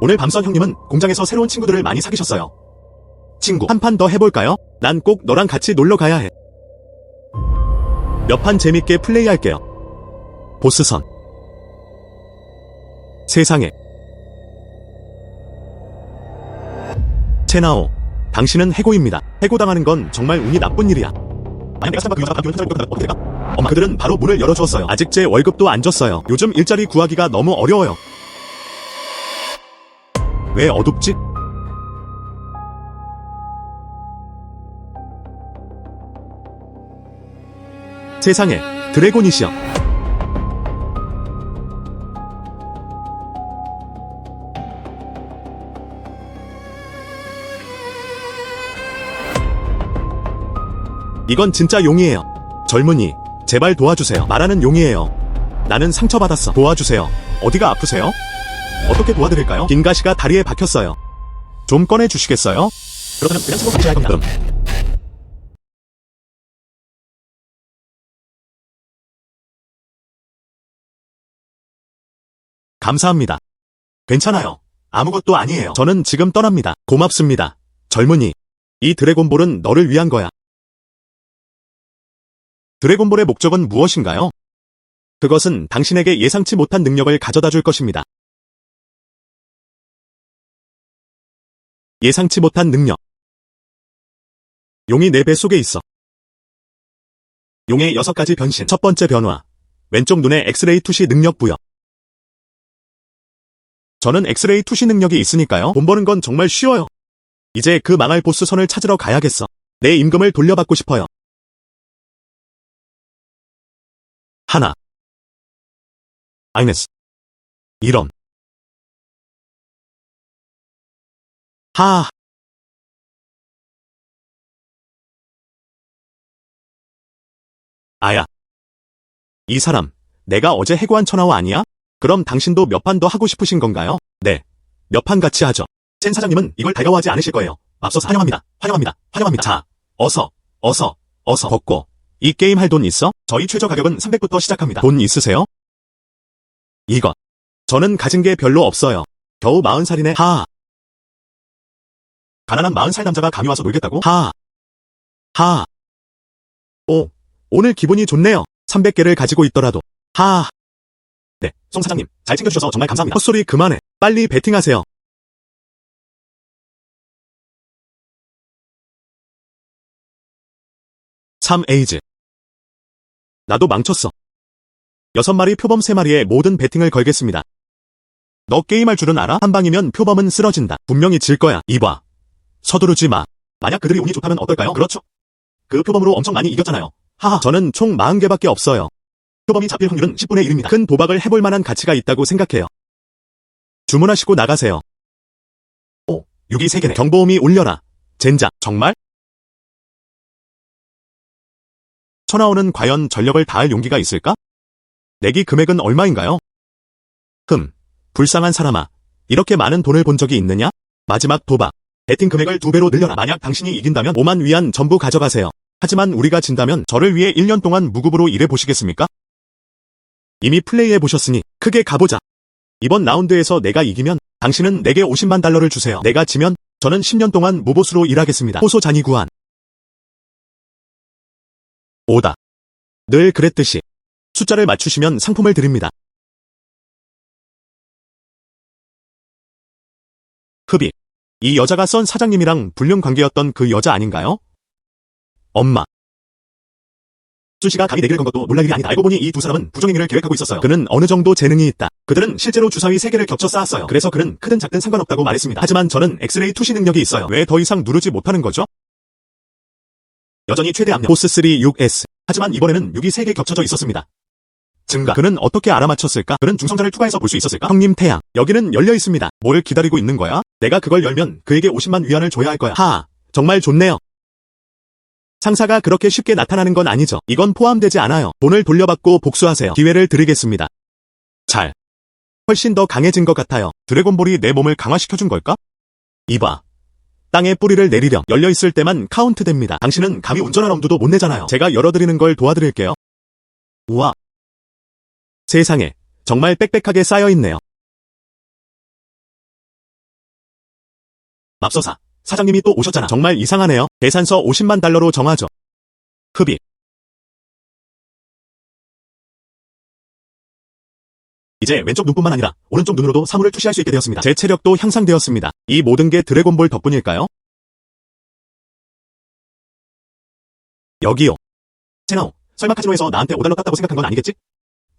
오늘 밤선 형님은 공장에서 새로운 친구들을 많이 사귀셨어요. 친구, 한 판 더 해볼까요? 난 꼭 너랑 같이 놀러 가야 해. 몇 판 재밌게 플레이할게요. 보스선. 세상에. 채나오, 당신은 해고입니다. 해고당하는 건 정말 운이 나쁜 일이야. 아니 내가 생각 그 여자가 바뀌면 어떻게 가? 엄마 그들은 바로 문을 열어주었어요. 아직 제 월급도 안 줬어요. 요즘 일자리 구하기가 너무 어려워요. 왜 어둡지? 세상에, 드래곤이시여. 이건 진짜 용이에요. 젊은이, 제발 도와주세요. 말하는 용이에요. 나는 상처받았어. 도와주세요. 어디가 아프세요? 어떻게 도와드릴까요? 긴 가시가 다리에 박혔어요. 좀 꺼내주시겠어요? 그렇다면 그냥 쓰고 계셔야 할 겁니다. 감사합니다. 괜찮아요. 아무것도 아니에요. 저는 지금 떠납니다. 고맙습니다. 젊은이. 이 드래곤볼은 너를 위한 거야. 드래곤볼의 목적은 무엇인가요? 그것은 당신에게 예상치 못한 능력을 가져다 줄 것입니다. 예상치 못한 능력. 용이 내 뱃속에 있어. 용의 6가지 변신. 첫 번째 변화. 왼쪽 눈에 엑스레이 투시 능력 부여. 저는 엑스레이 투시 능력이 있으니까요. 돈 버는 건 정말 쉬워요. 이제 그 망할 보스 선을 찾으러 가야겠어. 내 임금을 돌려받고 싶어요. 하나. 아이네스. 이런. 하아. 아야. 이 사람, 내가 어제 해고한 천하오 아니야? 그럼 당신도 몇 판 더 하고 싶으신 건가요? 네. 몇 판 같이 하죠. 첸 사장님은 이걸 달가워하지 않으실 거예요. 앞서서 환영합니다. 환영합니다. 환영합니다. 자, 어서 걷고. 이 게임 할 돈 있어? 저희 최저 가격은 300부터 시작합니다. 돈 있으세요? 이거. 저는 가진 게 별로 없어요. 겨우 40살이네. 하하. 가난한 40살 남자가 감히 와서 놀겠다고? 하하. 하하. 오, 오늘 기분이 좋네요. 300개를 가지고 있더라도. 하하. 네, 송 사장님, 잘 챙겨주셔서 정말 감사합니다. 헛소리 그만해. 빨리 베팅하세요. 에이즈. 나도 망쳤어. 6마리 표범 3마리에 모든 베팅을 걸겠습니다. 너 게임할 줄은 알아? 한 방이면 표범은 쓰러진다. 분명히 질 거야. 이봐. 서두르지 마. 만약 그들이 운이 좋다면 어떨까요? 그렇죠. 그 표범으로 엄청 많이 이겼잖아요. 하하. 저는 총 40개밖에 없어요. 표범이 잡힐 확률은 10분의 1입니다. 큰 도박을 해볼 만한 가치가 있다고 생각해요. 주문하시고 나가세요. 오, 6이 3개네. 경보음이 울려라. 젠장, 정말? 천하오는 과연 전력을 다할 용기가 있을까? 내기 금액은 얼마인가요? 불쌍한 사람아. 이렇게 많은 돈을 본 적이 있느냐? 마지막 도박. 베팅 금액을 2배로 늘려라. 만약 당신이 이긴다면 5만 위안 전부 가져가세요. 하지만 우리가 진다면 저를 위해 1년 동안 무급으로 일해보시겠습니까? 이미 플레이해보셨으니 크게 가보자. 이번 라운드에서 내가 이기면 당신은 내게 50만 달러를 주세요. 내가 지면 저는 10년 동안 무보수로 일하겠습니다. 호소 잔이 구한. 오다. 늘 그랬듯이 숫자를 맞추시면 상품을 드립니다. 흡입. 이 여자가 썬 사장님이랑 불륜 관계였던 그 여자 아닌가요? 엄마. 쭈씨가 감히 내기를 건 것도 놀랄 일이 아니다. 알고 보니 이 두 사람은 부정행위를 계획하고 있었어요. 그는 어느 정도 재능이 있다. 그들은 실제로 주사위 3개를 겹쳐 쌓았어요. 그래서 그는 크든 작든 상관없다고 말했습니다. 하지만 저는 엑스레이 투시 능력이 있어요. 왜 더 이상 누르지 못하는 거죠? 여전히 최대 압력. 보스 3 6S. 하지만 이번에는 6이 3개 겹쳐져 있었습니다. 증가. 그는 어떻게 알아맞혔을까? 그는 중성자를 투과해서 볼 수 있었을까? 형님 태양. 여기는 열려 있습니다. 뭘 기다리고 있는 거야? 내가 그걸 열면 그에게 50만 위안을 줘야 할 거야. 하하. 정말 좋네요. 상사가 그렇게 쉽게 나타나는 건 아니죠. 이건 포함되지 않아요. 돈을 돌려받고 복수하세요. 기회를 드리겠습니다. 잘. 훨씬 더 강해진 것 같아요. 드래곤볼이 내 몸을 강화시켜준 걸까? 이봐. 땅에 뿌리를 내리렴. 열려있을 때만 카운트됩니다. 당신은 감히 운전할 엄두도 못 내잖아요. 제가 열어드리는 걸 도와드릴게요. 우와. 세상에. 정말 빽빽하게 쌓여있네요. 맙소사, 사장님이 또 오셨잖아. 정말 이상하네요. 계산서 50만 달러로 정하죠. 흡입. 이제 왼쪽 눈뿐만 아니라 오른쪽 눈으로도 사물을 투시할 수 있게 되었습니다. 제 체력도 향상되었습니다. 이 모든 게 드래곤볼 덕분일까요? 여기요. 채나오, 설마 카지노에서 나한테 5달러 땄다고 생각한 건 아니겠지?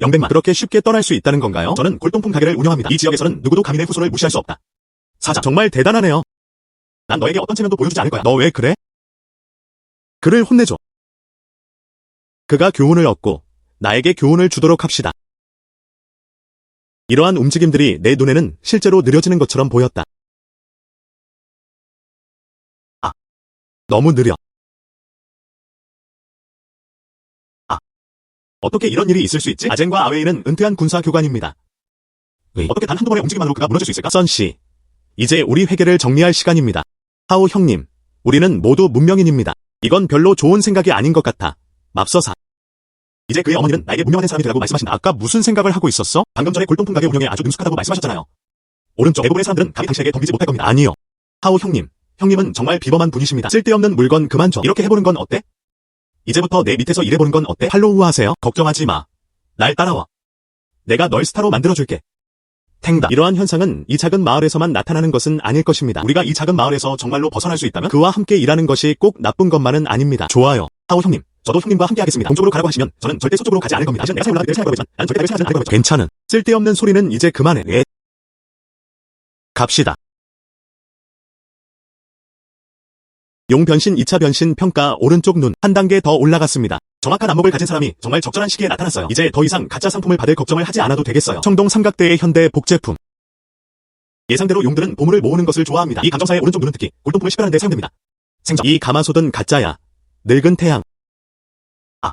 영백만 그렇게 쉽게 떠날 수 있다는 건가요? 저는 골동품 가게를 운영합니다. 이 지역에서는 누구도 가민의 후손을 무시할 수 없다. 사장, 정말 대단하네요. 난 너에게 어떤 체면도 보여주지 않을 거야. 너 왜 그래? 그를 혼내줘. 그가 교훈을 얻고 나에게 교훈을 주도록 합시다. 이러한 움직임들이 내 눈에는 실제로 느려지는 것처럼 보였다. 아, 너무 느려. 아, 어떻게 이런 일이 있을 수 있지? 아젠과 아웨이는 은퇴한 군사 교관입니다. 어떻게 단 한두 번의 움직임만으로 그가 무너질 수 있을까? 선씨, 이제 우리 회계를 정리할 시간입니다. 하오 형님, 우리는 모두 문명인입니다. 이건 별로 좋은 생각이 아닌 것 같아. 맙소사. 이제 그의 어머니는 나에게 문명하는 사람이 되라고 말씀하신다. 아까 무슨 생각을 하고 있었어? 방금 전에 골동품 가게 운영에 아주 능숙하다고 말씀하셨잖아요. 오른쪽 대부분의 사람들은 감히 당신에게 덤비지 못할 겁니다. 아니요. 하오 형님, 형님은 정말 비범한 분이십니다. 쓸데없는 물건 그만 줘. 이렇게 해보는 건 어때? 이제부터 내 밑에서 일해보는 건 어때? 할로우 하세요. 걱정하지 마. 날 따라와. 내가 널 스타로 만들어줄게. 탱다. 이러한 현상은 이 작은 마을에서만 나타나는 것은 아닐 것입니다. 우리가 이 작은 마을에서 정말로 벗어날 수 있다면 그와 함께 일하는 것이 꼭 나쁜 것만은 아닙니다. 좋아요. 하오 형님, 저도 형님과 함께 하겠습니다. 동쪽으로 가라고 하시면 저는 절대 서쪽으로 가지 않을 겁니다. 당신은 내가 살 올라가기 때문에 생각하고 있지만 나는 절대 내가 생각하지 않을 거죠. 괜찮은. 쓸데없는 소리는 이제 그만해. 예. 갑시다. 용 변신 2차 변신 평가 오른쪽 눈 한 단계 더 올라갔습니다. 정확한 안목을 가진 사람이 정말 적절한 시기에 나타났어요. 이제 더 이상 가짜 상품을 받을 걱정을 하지 않아도 되겠어요. 청동 삼각대의 현대 복제품. 예상대로 용들은 보물을 모으는 것을 좋아합니다. 이 감정사의 오른쪽 눈은 특히 골동품을 식별하는 데 사용됩니다. 생전. 이 가마솥은 가짜야. 늙은 태양. 아.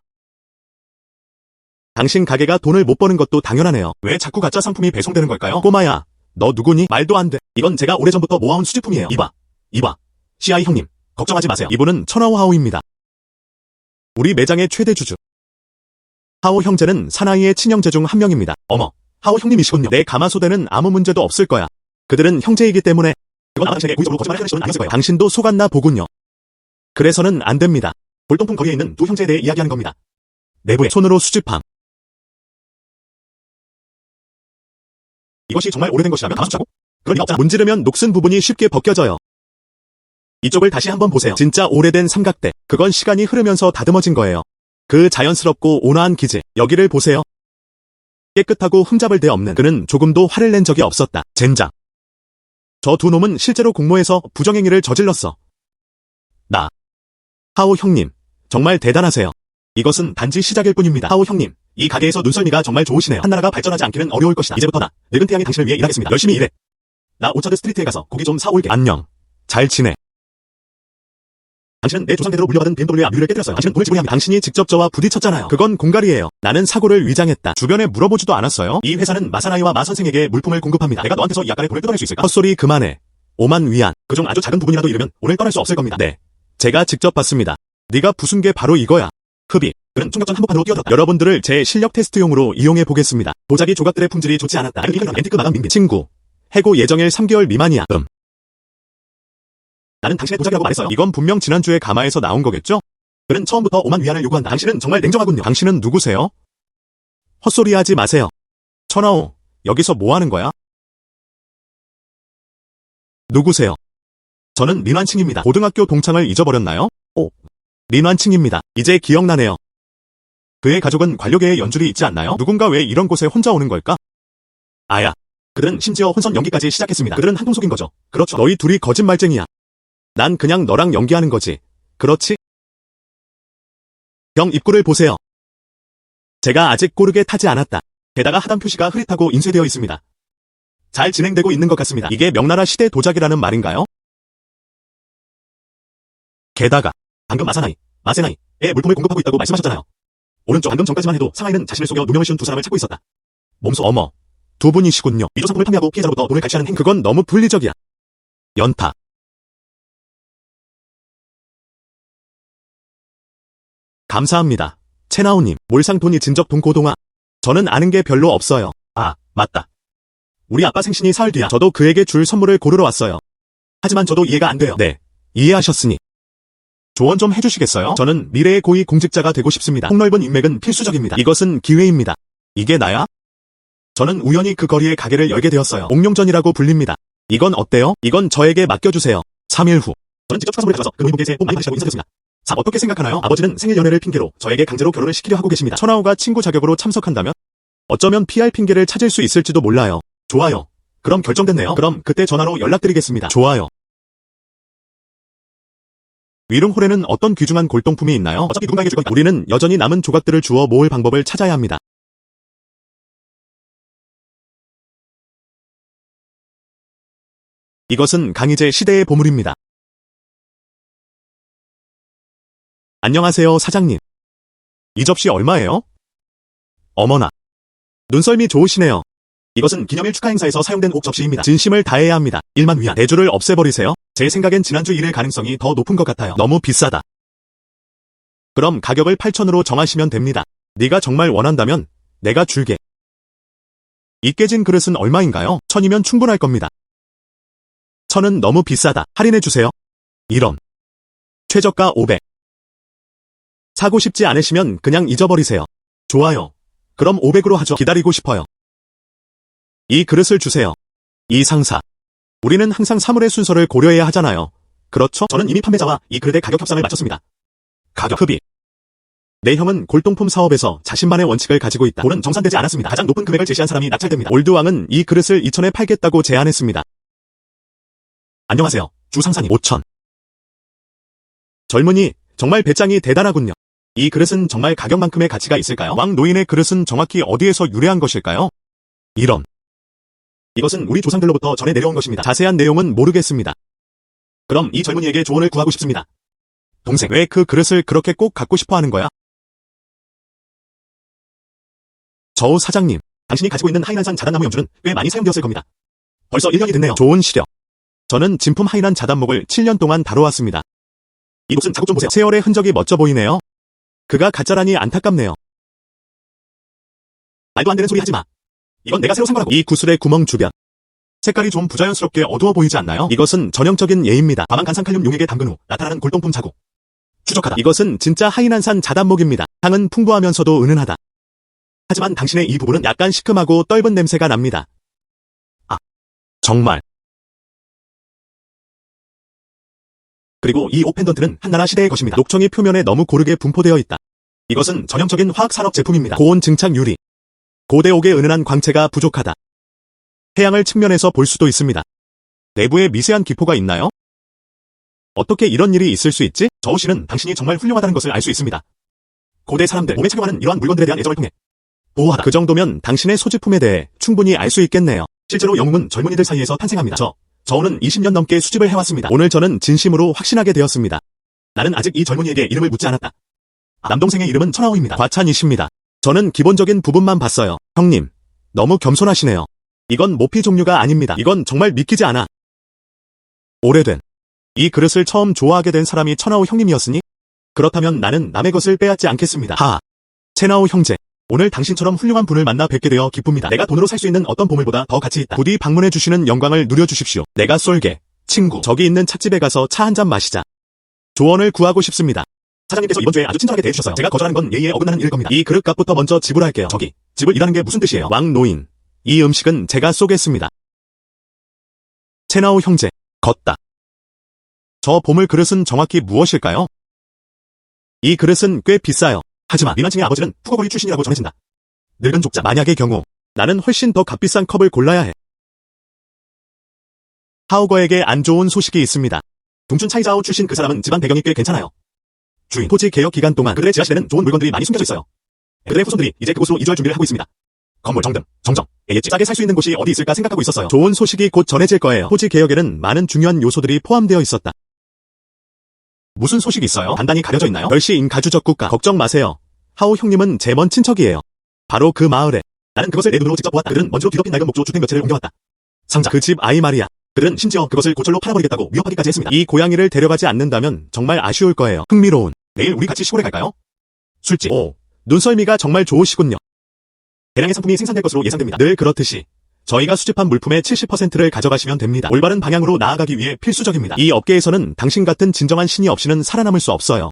당신 가게가 돈을 못 버는 것도 당연하네요. 왜 자꾸 가짜 상품이 배송되는 걸까요? 꼬마야, 너 누구니? 말도 안 돼. 이건 제가 오래전부터 모아온 수집품이에요. 이봐. CI 형님, 걱정하지 마세요. 이분은 천하오 하오입니다. 우리 매장의 최대 주주. 하오 형제는 사나이의 친형제 중 한 명입니다. 어머, 하오 형님이시군요. 내 가마솥에는 아무 문제도 없을 거야. 그들은 형제이기 때문에. 그건 아마 당신에게 고의적으로 거짓말을 하는 시도는 아니었을 거예요. 당신도 속았나 보군요. 그래서는 안 됩니다. 골동품 거리에 있는 두 형제에 대해 이야기하는 겁니다. 내부에 손으로 수집함. 이것이 정말 오래된 것이라면 가마솥자고? 그럴 리가 없잖아. 문지르면 녹슨 부분이 쉽게 벗겨져요. 이쪽을 다시 한번 보세요. 진짜 오래된 삼각대. 그건 시간이 흐르면서 다듬어진 거예요. 그 자연스럽고 온화한 기질. 여기를 보세요. 깨끗하고 흠잡을 데 없는. 그는 조금도 화를 낸 적이 없었다. 젠장. 저 두 놈은 실제로 공모해서 부정행위를 저질렀어. 하오 형님, 정말 대단하세요. 이것은 단지 시작일 뿐입니다. 하오 형님, 이 가게에서 눈썰미가 정말 좋으시네요. 한나라가 발전하지 않기는 어려울 것이다. 이제부터 나, 늙은 태양이 당신을 위해 일하겠습니다. 열심히 일해. 나 오차드 스트리트에 가서 고기 좀 사올게. 안녕. 잘 지내. 당신은 내 조상대로 물려받은 BMW의 압류를 깨뜨렸어요. 당신은 돈을 지불해야 합니다. 당신이 직접 저와 부딪혔잖아요. 그건 공갈이에요. 나는 사고를 위장했다. 주변에 물어보지도 않았어요? 이 회사는 마사나이와 마 선생에게 물품을 공급합니다. 내가 너한테서 약간의 돈을 뜯어낼 수 있을까? 헛소리 그만해. 5만 위안. 그중 아주 작은 부분이라도 잃으면 오늘 떠날 수 없을 겁니다. 네. 제가 직접 봤습니다. 네가 부순 게 바로 이거야. 흡입. 그는 충격전 한복판으로 뛰어들었다. 여러분들을 제 실력 테스트용으로 이용해 보겠습니다. 도자기 조각들의 품질이 좋지 않았다. 앤티크 마감 민빈. 친구. 해고 예정일 3개월 미만이야. 나는 당신의 도자기라고 말했어요. 이건 분명 지난주에 가마에서 나온 거겠죠? 그는 처음부터 5만 위안을 요구한다. 당신은 정말 냉정하군요. 당신은 누구세요? 헛소리 하지 마세요. 천하오, 여기서 뭐 하는 거야? 누구세요? 저는 린완칭입니다. 고등학교 동창을 잊어버렸나요? 오, 린완칭입니다. 이제 기억나네요. 그의 가족은 관료계에 연줄이 있지 않나요? 누군가 왜 이런 곳에 혼자 오는 걸까? 아야. 그들은 심지어 혼선 연기까지 시작했습니다. 그들은 한통 속인 거죠. 그렇죠. 너희 둘이 거짓말쟁이야. 난 그냥 너랑 연기하는 거지. 그렇지? 병 입구를 보세요. 제가 아직 꼬르게 타지 않았다. 게다가 하단 표시가 흐릿하고 인쇄되어 있습니다. 잘 진행되고 있는 것 같습니다. 이게 명나라 시대 도자기라는 말인가요? 게다가 방금 마세나이에 물품을 공급하고 있다고 말씀하셨잖아요. 오른쪽 방금 전까지만 해도 상하이는 자신을 속여 누명을 씌운 두 사람을 찾고 있었다. 몸소 어머, 두 분이시군요. 미조 상품을 판매하고 피해자로부터 돈을 갈취하는 행위. 그건 너무 불리적이야. 연타. 감사합니다. 채나오님, 몰상 돈이 진적 돈 고동아. 저는 아는 게 별로 없어요. 아, 맞다. 우리 아빠 생신이 사흘 뒤야. 저도 그에게 줄 선물을 고르러 왔어요. 하지만 저도 이해가 안 돼요. 네. 이해하셨으니 조언 좀 해주시겠어요? 저는 미래의 고위 공직자가 되고 싶습니다. 폭넓은 인맥은 필수적입니다. 이것은 기회입니다. 이게 나야? 저는 우연히 그 거리에 가게를 열게 되었어요. 옥룡전이라고 불립니다. 이건 어때요? 이건 저에게 맡겨주세요. 3일 후 저는 직접 축하 선물을 가져서 그 노인분께 새해 복 많이 받으시라고 인사드렸습니다. 자, 어떻게 생각하나요? 아버지는 생일 연애를 핑계로 저에게 강제로 결혼을 시키려 하고 계십니다. 천하우가 친구 자격으로 참석한다면 어쩌면 PR 핑계를 찾을 수 있을지도 몰라요. 좋아요. 그럼 결정됐네요. 그럼 그때 전화로 연락드리겠습니다. 좋아요. 위릉홀에는 어떤 귀중한 골동품이 있나요? 어차피 누군가에게 줄 거니까. 우리는 여전히 남은 조각들을 주워 모을 방법을 찾아야 합니다. 이것은 강희제 시대의 보물입니다. 안녕하세요, 사장님. 이 접시 얼마예요? 어머나. 눈썰미 좋으시네요. 이것은 기념일 축하 행사에서 사용된 옥 접시입니다. 진심을 다해야 합니다. 1만 위안. 대주를 없애버리세요. 제 생각엔 지난주 일일 가능성이 더 높은 것 같아요. 너무 비싸다. 그럼 가격을 8,000으로 정하시면 됩니다. 네가 정말 원한다면 내가 줄게. 이 깨진 그릇은 얼마인가요? 1,000이면 충분할 겁니다. 1,000은 너무 비싸다. 할인해주세요. 이런. 최저가 500. 사고 싶지 않으시면 그냥 잊어버리세요. 좋아요. 그럼 500으로 하죠. 기다리고 싶어요. 이 그릇을 주세요. 이 상사. 우리는 항상 사물의 순서를 고려해야 하잖아요. 그렇죠? 저는 이미 판매자와 이 그릇의 가격 협상을 마쳤습니다. 가격 흡입. 내 형은 골동품 사업에서 자신만의 원칙을 가지고 있다. 돈은 정산되지 않았습니다. 가장 높은 금액을 제시한 사람이 낙찰됩니다. 올드왕은 이 그릇을 2,000에 팔겠다고 제안했습니다. 안녕하세요. 주 상사님. 5,000. 젊은이, 정말 배짱이 대단하군요. 이 그릇은 정말 가격만큼의 가치가 있을까요? 왕 노인의 그릇은 정확히 어디에서 유래한 것일까요? 이런. 이것은 우리 조상들로부터 전해 내려온 것입니다. 자세한 내용은 모르겠습니다. 그럼 이 젊은이에게 조언을 구하고 싶습니다. 동생, 왜 그 그릇을 그렇게 꼭 갖고 싶어 하는 거야? 저우 사장님, 당신이 가지고 있는 하이난산 자단나무 연주는 꽤 많이 사용되었을 겁니다. 벌써 1년이 됐네요. 좋은 시력. 저는 진품 하이난 자단목을 7년 동안 다뤄왔습니다. 이 녹슨 자국 좀 보세요. 세월의 흔적이 멋져 보이네요. 그가 가짜라니 안타깝네요. 말도 안 되는 소리 하지 마. 이건 내가 새로 산 거라고. 이 구슬의 구멍 주변. 색깔이 좀 부자연스럽게 어두워 보이지 않나요? 이것은 전형적인 예입니다. 다만 간산칼륨 용액에 담근 후 나타나는 골동품 자국. 추적하다. 이것은 진짜 하이난산 자단목입니다. 향은 풍부하면서도 은은하다. 하지만 당신의 이 부분은 약간 시큼하고 떫은 냄새가 납니다. 아, 정말. 그리고 이 옥 펜던트는 한나라 시대의 것입니다. 녹청이 표면에 너무 고르게 분포되어 있다. 이것은 전형적인 화학산업 제품입니다. 고온 증착 유리. 고대 옥의 은은한 광채가 부족하다. 해양을 측면에서 볼 수도 있습니다. 내부에 미세한 기포가 있나요? 어떻게 이런 일이 있을 수 있지? 저우 씨는 당신이 정말 훌륭하다는 것을 알 수 있습니다. 고대 사람들 몸에 착용하는 이러한 물건들에 대한 애정을 통해 보호하다. 그 정도면 당신의 소지품에 대해 충분히 알 수 있겠네요. 실제로 영웅은 젊은이들 사이에서 탄생합니다. 저우는 20년 넘게 수집을 해왔습니다. 오늘 저는 진심으로 확신하게 되었습니다. 나는 아직 이 젊은이에게 이름을 묻지 않았다. 남동생의 이름은 천하우입니다. 과찬이십니다. 저는 기본적인 부분만 봤어요. 형님, 너무 겸손하시네요. 이건 모피 종류가 아닙니다. 이건 정말 믿기지 않아. 오래된. 이 그릇을 처음 좋아하게 된 사람이 천하우 형님이었으니? 그렇다면 나는 남의 것을 빼앗지 않겠습니다. 하하. 천하우 형제. 오늘 당신처럼 훌륭한 분을 만나 뵙게 되어 기쁩니다. 내가 돈으로 살 수 있는 어떤 보물보다 더 가치 있다. 부디 방문해 주시는 영광을 누려주십시오. 내가 쏠게. 친구. 저기 있는 찻집에 가서 차 한 잔 마시자. 조언을 구하고 싶습니다. 사장님께서 이번 주에 아주 친절하게 대해주셨어요. 제가 거절하는 건 예의에 어긋나는 일일 겁니다. 이 그릇 값부터 먼저 지불할게요. 저기, 집을 일하는 게 무슨 뜻이에요? 왕 노인. 이 음식은 제가 쏘겠습니다. 천하우 형제. 걷다. 저 보물 그릇은 정확히 무엇일까요? 이 그릇은 꽤 비싸요. 하지만 미만층의 아버지는 푸거거리 출신이라고 전해진다. 늙은 족자. 만약의 경우 나는 훨씬 더 값비싼 컵을 골라야 해. 하우거에게 안 좋은 소식이 있습니다. 둥춘 차이자오 출신 그 사람은 집안 배경이 꽤 괜찮아요. 주인. 토지 개혁 기간 동안 그들의 지하실에는 좋은 물건들이 많이 숨겨져 있어요. 그들의 후손들이 이제 그곳으로 이주할 준비를 하고 있습니다. 건물 정등, 정정, 예예 싸게 살 수 있는 곳이 어디 있을까 생각하고 있었어요. 좋은 소식이 곧 전해질 거예요. 토지 개혁에는 많은 중요한 요소들이 포함되어 있었다. 무슨 소식이 있어요? 단단히 가려져 있나요? 멸시인 가주적 국가. 걱정 마세요. 하우 형님은 제 먼 친척이에요. 바로 그 마을에. 나는 그것을 내 눈으로 직접 보았다. 그들은 먼지로 뒤덮인 낡은 목조 주택 몇 채를 옮겨왔다. 상자. 그 집 아이 말이야. 그들은 심지어 그것을 고철로 팔아버리겠다고 위협하기까지 했습니다. 이 고양이를 데려가지 않는다면 정말 아쉬울 거예요. 흥미로운. 내일 우리 같이 시골에 갈까요? 술집. 오, 눈썰미가 정말 좋으시군요. 대량의 상품이 생산될 것으로 예상됩니다. 늘 그렇듯이 저희가 수집한 물품의 70%를 가져가시면 됩니다. 올바른 방향으로 나아가기 위해 필수적입니다. 이 업계에서는 당신 같은 진정한 신이 없이는 살아남을 수 없어요.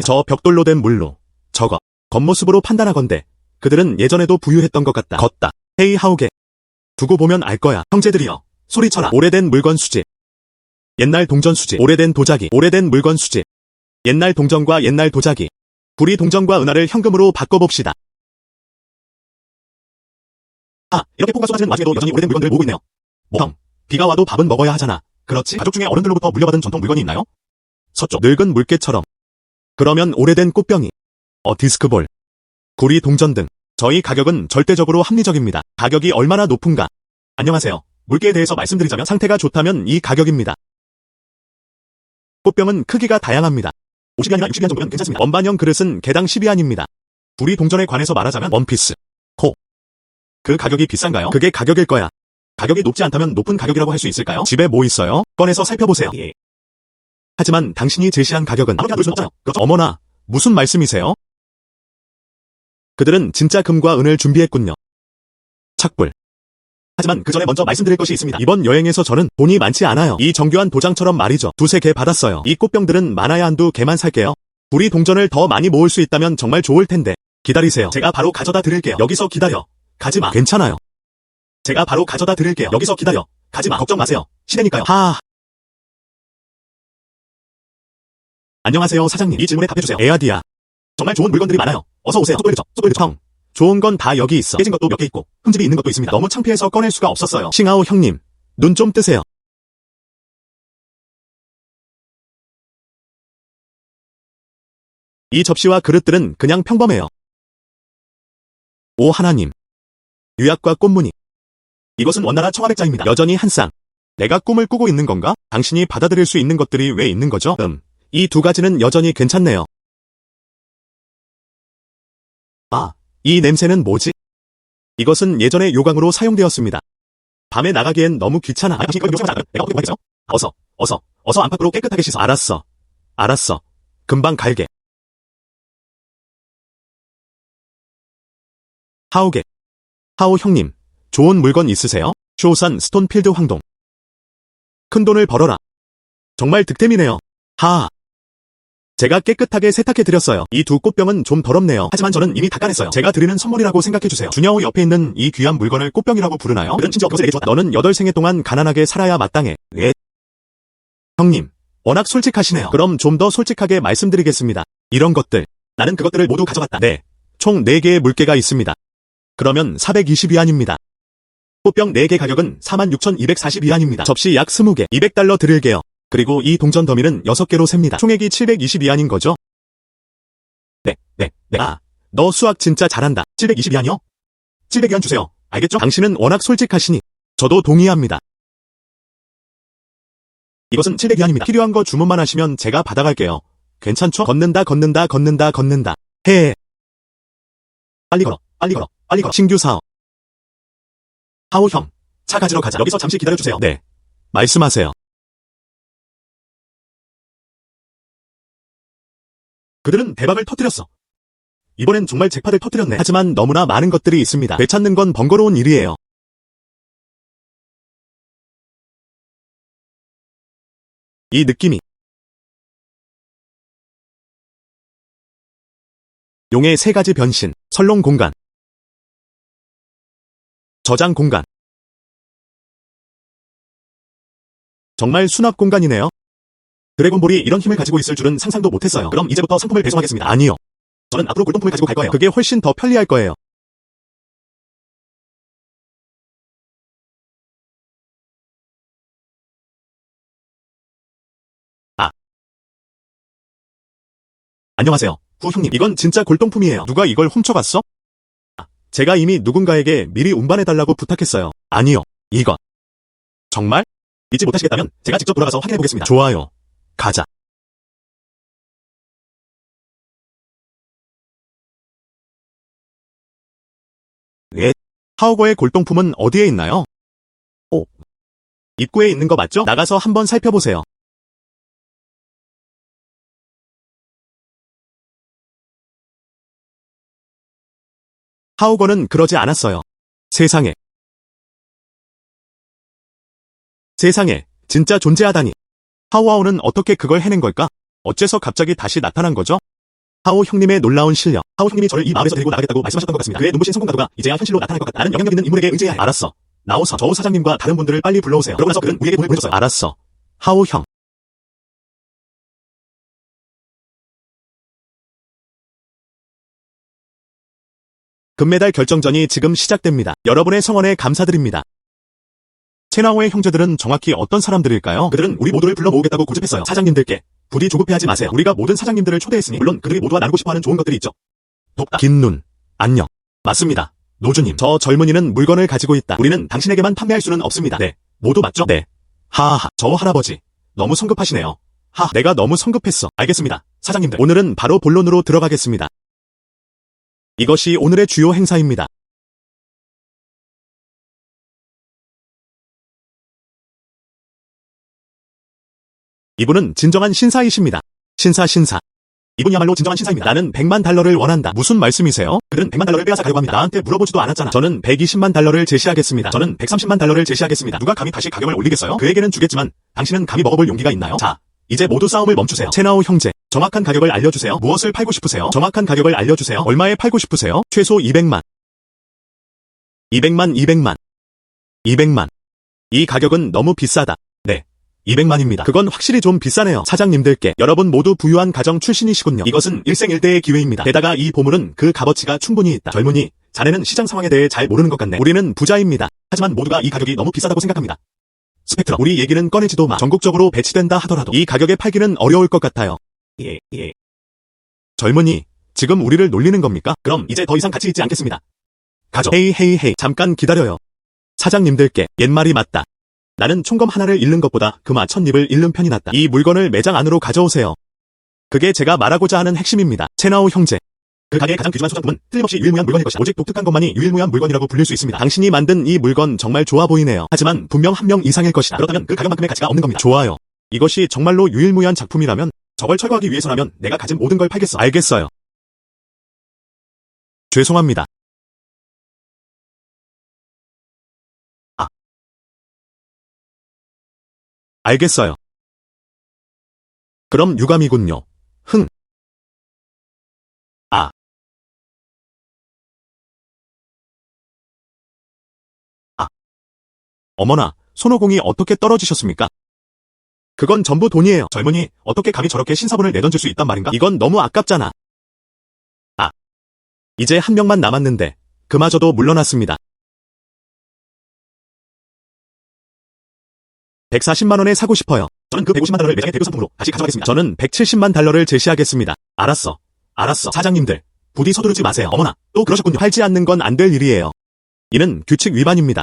저 벽돌로 된 물로 저거 겉모습으로 판단하건대 그들은 예전에도 부유했던 것 같다. 걷다. 헤이 하우게. 두고 보면 알 거야. 형제들이여. 소리쳐라. 오래된 물건 수집. 옛날 동전 수집. 오래된 도자기. 오래된 물건 수집. 옛날 동전과 옛날 도자기. 우리 동전과 은하를 현금으로 바꿔봅시다. 이렇게 폭우가 쏟아지는 와중에도 여전히 오래된 물건들을 모으고 있네요. 형, 비가 와도 밥은 먹어야 하잖아. 그렇지? 가족 중에 어른들로부터 물려받은 전통 물건이 있나요? 서쪽. 늙은 물개처럼. 그러면 오래된 꽃병이. 디스크볼. 구리 동전 등. 저희 가격은 절대적으로 합리적입니다. 가격이 얼마나 높은가? 안녕하세요. 물개에 대해서 말씀드리자면 상태가 좋다면 이 가격입니다. 꽃병은 크기가 다양합니다. 50위안이나 60위안 정도면 괜찮습니다. 원반형 그릇은 개당 12위안입니다. 구리 동전에 관해서 말하자면 원피스. 그 가격이 비싼가요? 그게 가격일 거야. 가격이 높지 않다면 높은 가격이라고 할 수 있을까요? 집에 뭐 있어요? 꺼내서 살펴보세요. 하지만 당신이 제시한 가격은 바로 그냥 놓을 수는 없잖아요. 그렇죠? 어머나, 무슨 말씀이세요? 그들은 진짜 금과 은을 준비했군요. 착불. 하지만 그 전에 먼저 말씀드릴 것이 있습니다. 이번 여행에서 저는 돈이 많지 않아요. 이 정교한 도장처럼 말이죠. 두세 개 받았어요. 이 꽃병들은 많아야 한두 개만 살게요. 우리 동전을 더 많이 모을 수 있다면 정말 좋을 텐데. 기다리세요. 제가 바로 가져다 드릴게요. 여기서 기다려. 가지마. 괜찮아요. 제가 바로 가져다 드릴게요. 여기서 기다려. 가지마. 걱정 마세요. 시내니까요. 안녕하세요, 사장님. 이 질문에 답해주세요. 에아디야. 정말 좋은 물건들이 많아요. 어서 오세요. 속도를 형. 좋은 건 다 여기 있어. 깨진 것도 몇 개 있고 흠집이 있는 것도 있습니다. 너무 창피해서 꺼낼 수가 없었어요. 싱하오 형님. 눈 좀 뜨세요. 이 접시와 그릇들은 그냥 평범해요. 오 하나님. 유약과 꽃무늬. 이것은 원나라 청아백자입니다. 여전히 한 쌍. 내가 꿈을 꾸고 있는 건가? 당신이 받아들일 수 있는 것들이 왜 있는 거죠? 이 두 가지는 여전히 괜찮네요. 이 냄새는 뭐지? 이것은 예전에 요강으로 사용되었습니다. 밤에 나가기엔 너무 귀찮아. 당신 이거 요청하지 않아요? 내가 어떻게 보겠어요? 어서 안팎으로 깨끗하게 씻어. 알았어. 금방 갈게. 하오 형님, 좋은 물건 있으세요? 쇼산 스톤필드 황동. 큰 돈을 벌어라. 정말 득템이네요. 제가 깨끗하게 세탁해드렸어요. 이 두 꽃병은 좀 더럽네요. 하지만 저는 이미 닦아냈어요. 제가 드리는 선물이라고 생각해주세요. 주냐오 옆에 있는 이 귀한 물건을 꽃병이라고 부르나요? 그는 심지어 그것을 내게 줬다. 너는 8생애 동안 가난하게 살아야 마땅해. 왜? 형님, 워낙 솔직하시네요. 그럼 좀 더 솔직하게 말씀드리겠습니다. 이런 것들. 나는 그것들을 모두 가져갔다. 네. 총 4개의 물개가 있습니다. 그러면 420위안입니다. 꽃병 4개 가격은 46,240위안입니다. 접시 약 20개, 200달러 드릴게요. 그리고 이 동전 더미는 6개로 셉니다. 총액이 720위안인 거죠? 네. 너 수학 진짜 잘한다. 720위안이요? 700위안 주세요. 알겠죠? 당신은 워낙 솔직하시니 저도 동의합니다. 이것은 700위안입니다. 필요한 거 주문만 하시면 제가 받아갈게요. 괜찮죠? 걷는다. 빨리 걸어. 신규 사업. 하오 형, 차 가지러 가자. 여기서 잠시 기다려주세요. 네. 말씀하세요. 그들은 대박을 터뜨렸어. 이번엔 정말 잭팟을 터뜨렸네. 하지만 너무나 많은 것들이 있습니다. 되찾는 건 번거로운 일이에요. 이 느낌이. 용의 3가지 변신, 설롱 공간, 저장 공간. 정말 수납 공간이네요. 드래곤볼이 이런 힘을 가지고 있을 줄은 상상도 못했어요. 그럼 이제부터 상품을 배송하겠습니다. 아니요. 저는 앞으로 골동품을 가지고 갈 거예요. 그게 훨씬 더 편리할 거예요. 안녕하세요. 후 형님. 이건 진짜 골동품이에요. 누가 이걸 훔쳐갔어? 제가 이미 누군가에게 미리 운반해달라고 부탁했어요. 아니요. 이거. 정말? 믿지 못하시겠다면 제가 직접 돌아가서 확인해보겠습니다. 좋아요. 가자. 하오거의 골동품은 어디에 있나요? 입구에 있는 거 맞죠? 나가서 한번 살펴보세요. 하오거는 그러지 않았어요. 세상에. 세상에, 진짜 존재하다니. 하오하오는 어떻게 그걸 해낸 걸까? 어째서 갑자기 다시 나타난 거죠? 하오 형님의 놀라운 실력. 하오 형님이 저를 이 마을에서 데리고 나가겠다고 말씀하셨던 것 같습니다. 그의 눈부신 성공 가도가 이제야 현실로 나타날 것 같다. 나는 영향력 있는 인물에게 의지해야 해. 알았어. 나오서 저우 사장님과 다른 분들을 빨리 불러오세요. 그러고 나서 그는 우리에게 돈을 보내줬어요. 알았어. 하오 형. 금메달 결정전이 지금 시작됩니다. 여러분의 성원에 감사드립니다. 채나오의 형제들은 정확히 어떤 사람들일까요? 그들은 우리 모두를 불러 모으겠다고 고집했어요. 사장님들께 부디 조급해하지 마세요. 우리가 모든 사장님들을 초대했으니 물론 그들이 모두가 나누고 싶어하는 좋은 것들이 있죠. 돕다. 긴 눈. 안녕. 맞습니다. 노주님. 저 젊은이는 물건을 가지고 있다. 우리는 당신에게만 판매할 수는 없습니다. 네. 모두 맞죠? 네. 하하하. 저 할아버지. 너무 성급하시네요. 하. 내가 너무 성급했어. 알겠습니다. 사장님들. 오늘은 바로 본론으로 들어가겠습니다. 이것이 오늘의 주요 행사입니다. 이분은 진정한 신사이십니다. 신사. 이분이야말로 진정한 신사입니다. 나는 100만 달러를 원한다. 무슨 말씀이세요? 그들은 100만 달러를 빼앗아 가려고 합니다. 나한테 물어보지도 않았잖아. 저는 120만 달러를 제시하겠습니다. 저는 130만 달러를 제시하겠습니다. 누가 감히 다시 가격을 올리겠어요? 그에게는 주겠지만 당신은 감히 먹어볼 용기가 있나요? 자, 이제 모두 싸움을 멈추세요. 채나오 형제, 정확한 가격을 알려주세요. 무엇을 팔고 싶으세요? 정확한 가격을 알려주세요. 얼마에 팔고 싶으세요? 최소 200만. 200만. 이 가격은 너무 비싸다. 네. 200만입니다. 그건 확실히 좀 비싸네요. 사장님들께 여러분 모두 부유한 가정 출신이시군요. 이것은 일생일대의 기회입니다. 게다가 이 보물은 그 값어치가 충분히 있다. 젊은이, 자네는 시장 상황에 대해 잘 모르는 것 같네. 우리는 부자입니다. 하지만 모두가 이 가격이 너무 비싸다고 생각합니다. 스펙트럼, 우리 얘기는 꺼내지도 마. 전국적으로 배치된다 하더라도 이 가격에 팔기는 어려울 것 같아요. 예. 젊은이, 지금 우리를 놀리는 겁니까? 그럼 이제 더 이상 같이 있지 않겠습니다. 가죠. 헤이, 잠깐 기다려요. 사장님들께 옛말이 맞다. 나는 총검 하나를 잃는 것보다 금화 1000잎을 잃는 편이 낫다. 이 물건을 매장 안으로 가져오세요. 그게 제가 말하고자 하는 핵심입니다. 채나오 형제. 그 가게의 가장 귀중한 소장품은 틀림없이 유일무이한 물건일 것이다. 오직 독특한 것만이 유일무이한 물건이라고 불릴 수 있습니다. 당신이 만든 이 물건 정말 좋아 보이네요. 하지만 분명 한 명 이상일 것이다. 그렇다면 그 가격만큼의 가치가 없는 겁니다. 좋아요. 이것이 정말로 유일무이한 작품이라면 저걸 철거하기 위해서라면 내가 가진 모든 걸 팔겠어. 알겠어요. 죄송합니다. 알겠어요. 그럼 유감이군요. 흥. 어머나, 손오공이 어떻게 떨어지셨습니까? 그건 전부 돈이에요. 젊은이, 어떻게 감히 저렇게 신사분을 내던질 수 있단 말인가? 이건 너무 아깝잖아. 이제 한 명만 남았는데 그마저도 물러났습니다. 140만 원에 사고 싶어요. 저는 그 150만 달러를 매장의 대표 상품으로 다시 가져가겠습니다. 저는 170만 달러를 제시하겠습니다. 알았어. 사장님들, 부디 서두르지 마세요. 어머나, 또 그러셨군요. 팔지 않는 건 안 될 일이에요. 이는 규칙 위반입니다.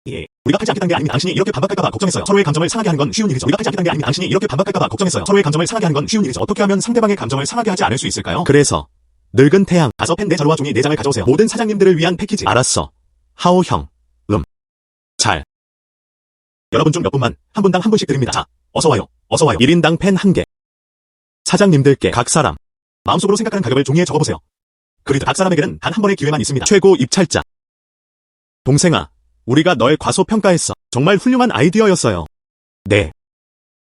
예, 우리가 팔지 않겠다는 게 아닙니다. 당신이 이렇게 반박할까봐 걱정했어요. 서로의 감정을 상하게 하는 건 쉬운 일이죠. 우리가 팔지 않겠다는 게 아닙니다. 당신이 이렇게 반박할까봐 걱정했어요. 서로의 감정을 상하게 하는 건 쉬운 일이죠. 어떻게 하면 상대방의 감정을 상하게 하지 않을 수 있을까요? 그래서 늙은 태양, 가서 펜 4자루와 종이 4장을 가져오세요. 모든 사장님들을 위한 패키지. 알았어. 하오 형. 잘. 여러분 중 몇 분만 한 분당 한 분씩 드립니다. 자, 어서 와요. 1인당 펜 1개. 사장님들께 각 사람 마음속으로 생각하는 가격을 종이에 적어보세요. 그리고 각 사람에게는 단 한 번의 기회만 있습니다. 최고 입찰자. 동생아, 우리가 널 과소평가했어. 정말 훌륭한 아이디어였어요. 네.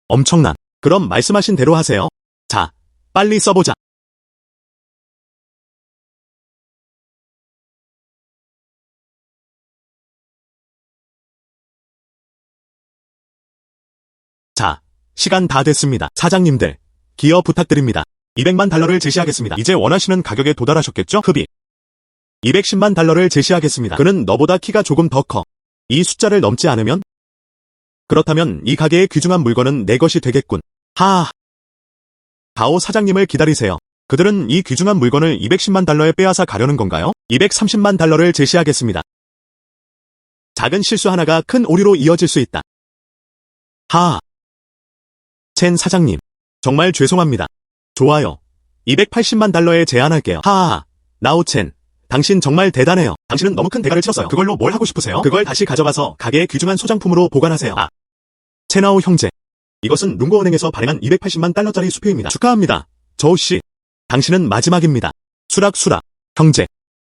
엄청난. 그럼 말씀하신 대로 하세요. 자, 빨리 써보자. 자, 시간 다 됐습니다. 사장님들, 기여 부탁드립니다. 200만 달러를 제시하겠습니다. 이제 원하시는 가격에 도달하셨겠죠? 흡입. 210만 달러를 제시하겠습니다. 그는 너보다 키가 조금 더 커. 이 숫자를 넘지 않으면? 그렇다면 이 가게의 귀중한 물건은 내 것이 되겠군. 하하. 가오 사장님을 기다리세요. 그들은 이 귀중한 물건을 210만 달러에 빼앗아 가려는 건가요? 230만 달러를 제시하겠습니다. 작은 실수 하나가 큰 오류로 이어질 수 있다. 하하. 첸 사장님, 정말 죄송합니다. 좋아요. 280만 달러에 제안할게요. 하하하. 나오첸, 당신 정말 대단해요. 당신은 너무 큰 대가를 치렀어요. 그걸로 뭘 하고 싶으세요? 그걸 다시 가져가서 가게의 귀중한 소장품으로 보관하세요. 채나오 형제, 이것은 룽고은행에서 발행한 280만 달러짜리 수표입니다. 축하합니다. 저우씨, 당신은 마지막입니다. 수락, 형제.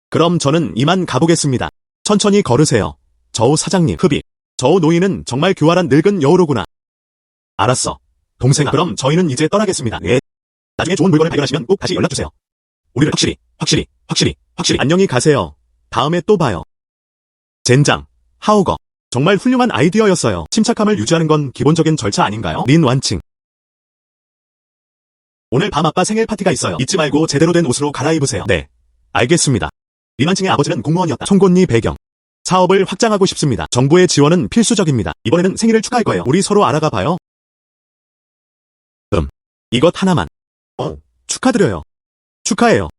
그럼 저는 이만 가보겠습니다. 천천히 걸으세요. 저우 사장님, 흡입. 저 노인은 정말 교활한 늙은 여우로구나. 알았어. 동생아, 그럼 저희는 이제 떠나겠습니다. 네. 나중에 좋은 물건을 발견하시면 꼭 다시 연락주세요. 우리를 확실히. 안녕히 가세요. 다음에 또 봐요. 젠장, 하오거. 정말 훌륭한 아이디어였어요. 침착함을 유지하는 건 기본적인 절차 아닌가요? 린 완칭. 오늘 밤 아빠 생일 파티가 있어요. 잊지 말고 제대로 된 옷으로 갈아입으세요. 네. 알겠습니다. 린 완칭의 아버지는 공무원이었다. 송곳니 배경. 사업을 확장하고 싶습니다. 정부의 지원은 필수적입니다. 이번에는 생일을 축하할 거예요. 우리 서로 알아가 봐요. 이것 하나만. 축하드려요. 축하해요.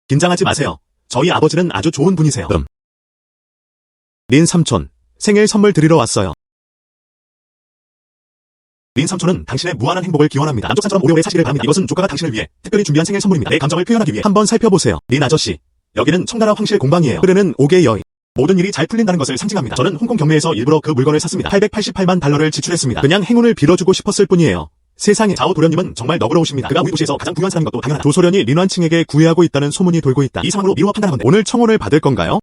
긴장하지 마세요. 저희 아버지는 아주 좋은 분이세요. 린 삼촌, 생일 선물 드리러 왔어요. 린 삼촌은 당신의 무한한 행복을 기원합니다. 남쪽산처럼 오래오래 사시기를 바랍니다. 이것은 조카가 당신을 위해 특별히 준비한 생일 선물입니다. 내 감정을 표현하기 위해 한번 살펴보세요. 린 아저씨, 여기는 청나라 황실 공방이에요. 흐르는 옥의 여인. 모든 일이 잘 풀린다는 것을 상징합니다. 저는 홍콩 경매에서 일부러 그 물건을 샀습니다. 888만 달러를 지출했습니다. 그냥 행운을 빌어주고 싶었을 뿐이에요. 세상에, 자오 도련님은 정말 너그러우십니다. 그가 우리 도시에서 가장 부유한 사람인 것도 당연하다. 조소련이 린완칭에게 구애하고 있다는 소문이 돌고 있다. 이 상황으로 미루어 판단한 건데 오늘 청혼을 받을 건가요?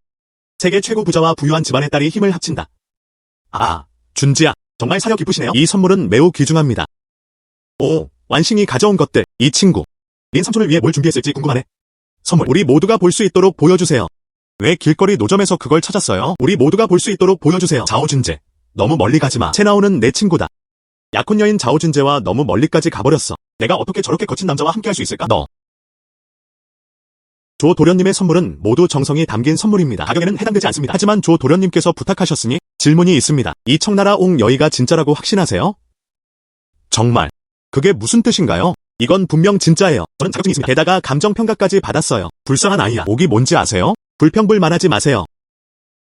세계 최고 부자와 부유한 집안의 딸이 힘을 합친다. 준지야, 정말 사려 깊으시네요. 이 선물은 매우 귀중합니다. 오, 완싱이 가져온 것들. 이 친구, 린 삼촌을 위해 뭘 준비했을지 궁금하네. 선물, 우리 모두가 볼 수 있도록 보여주세요. 왜 길거리 노점에서 그걸 찾았어요? 우리 모두가 볼 수 있도록 보여주세요. 자오준재, 너무 멀리 가지마. 채나오는 내 친구다. 약혼 여인 자오준재와 너무 멀리까지 가버렸어. 내가 어떻게 저렇게 거친 남자와 함께할 수 있을까? 조 도련님의 선물은 모두 정성이 담긴 선물입니다. 가격에는 해당되지 않습니다. 하지만 조 도련님께서 부탁하셨으니 질문이 있습니다. 이 청나라 옥 여의가 진짜라고 확신하세요? 정말. 그게 무슨 뜻인가요? 이건 분명 진짜예요. 저는 자격증이 있습니다. 게다가 감정평가까지 받았어요. 불쌍한 아이야. 옥이 뭔지 아세요? 불평불만하지 마세요.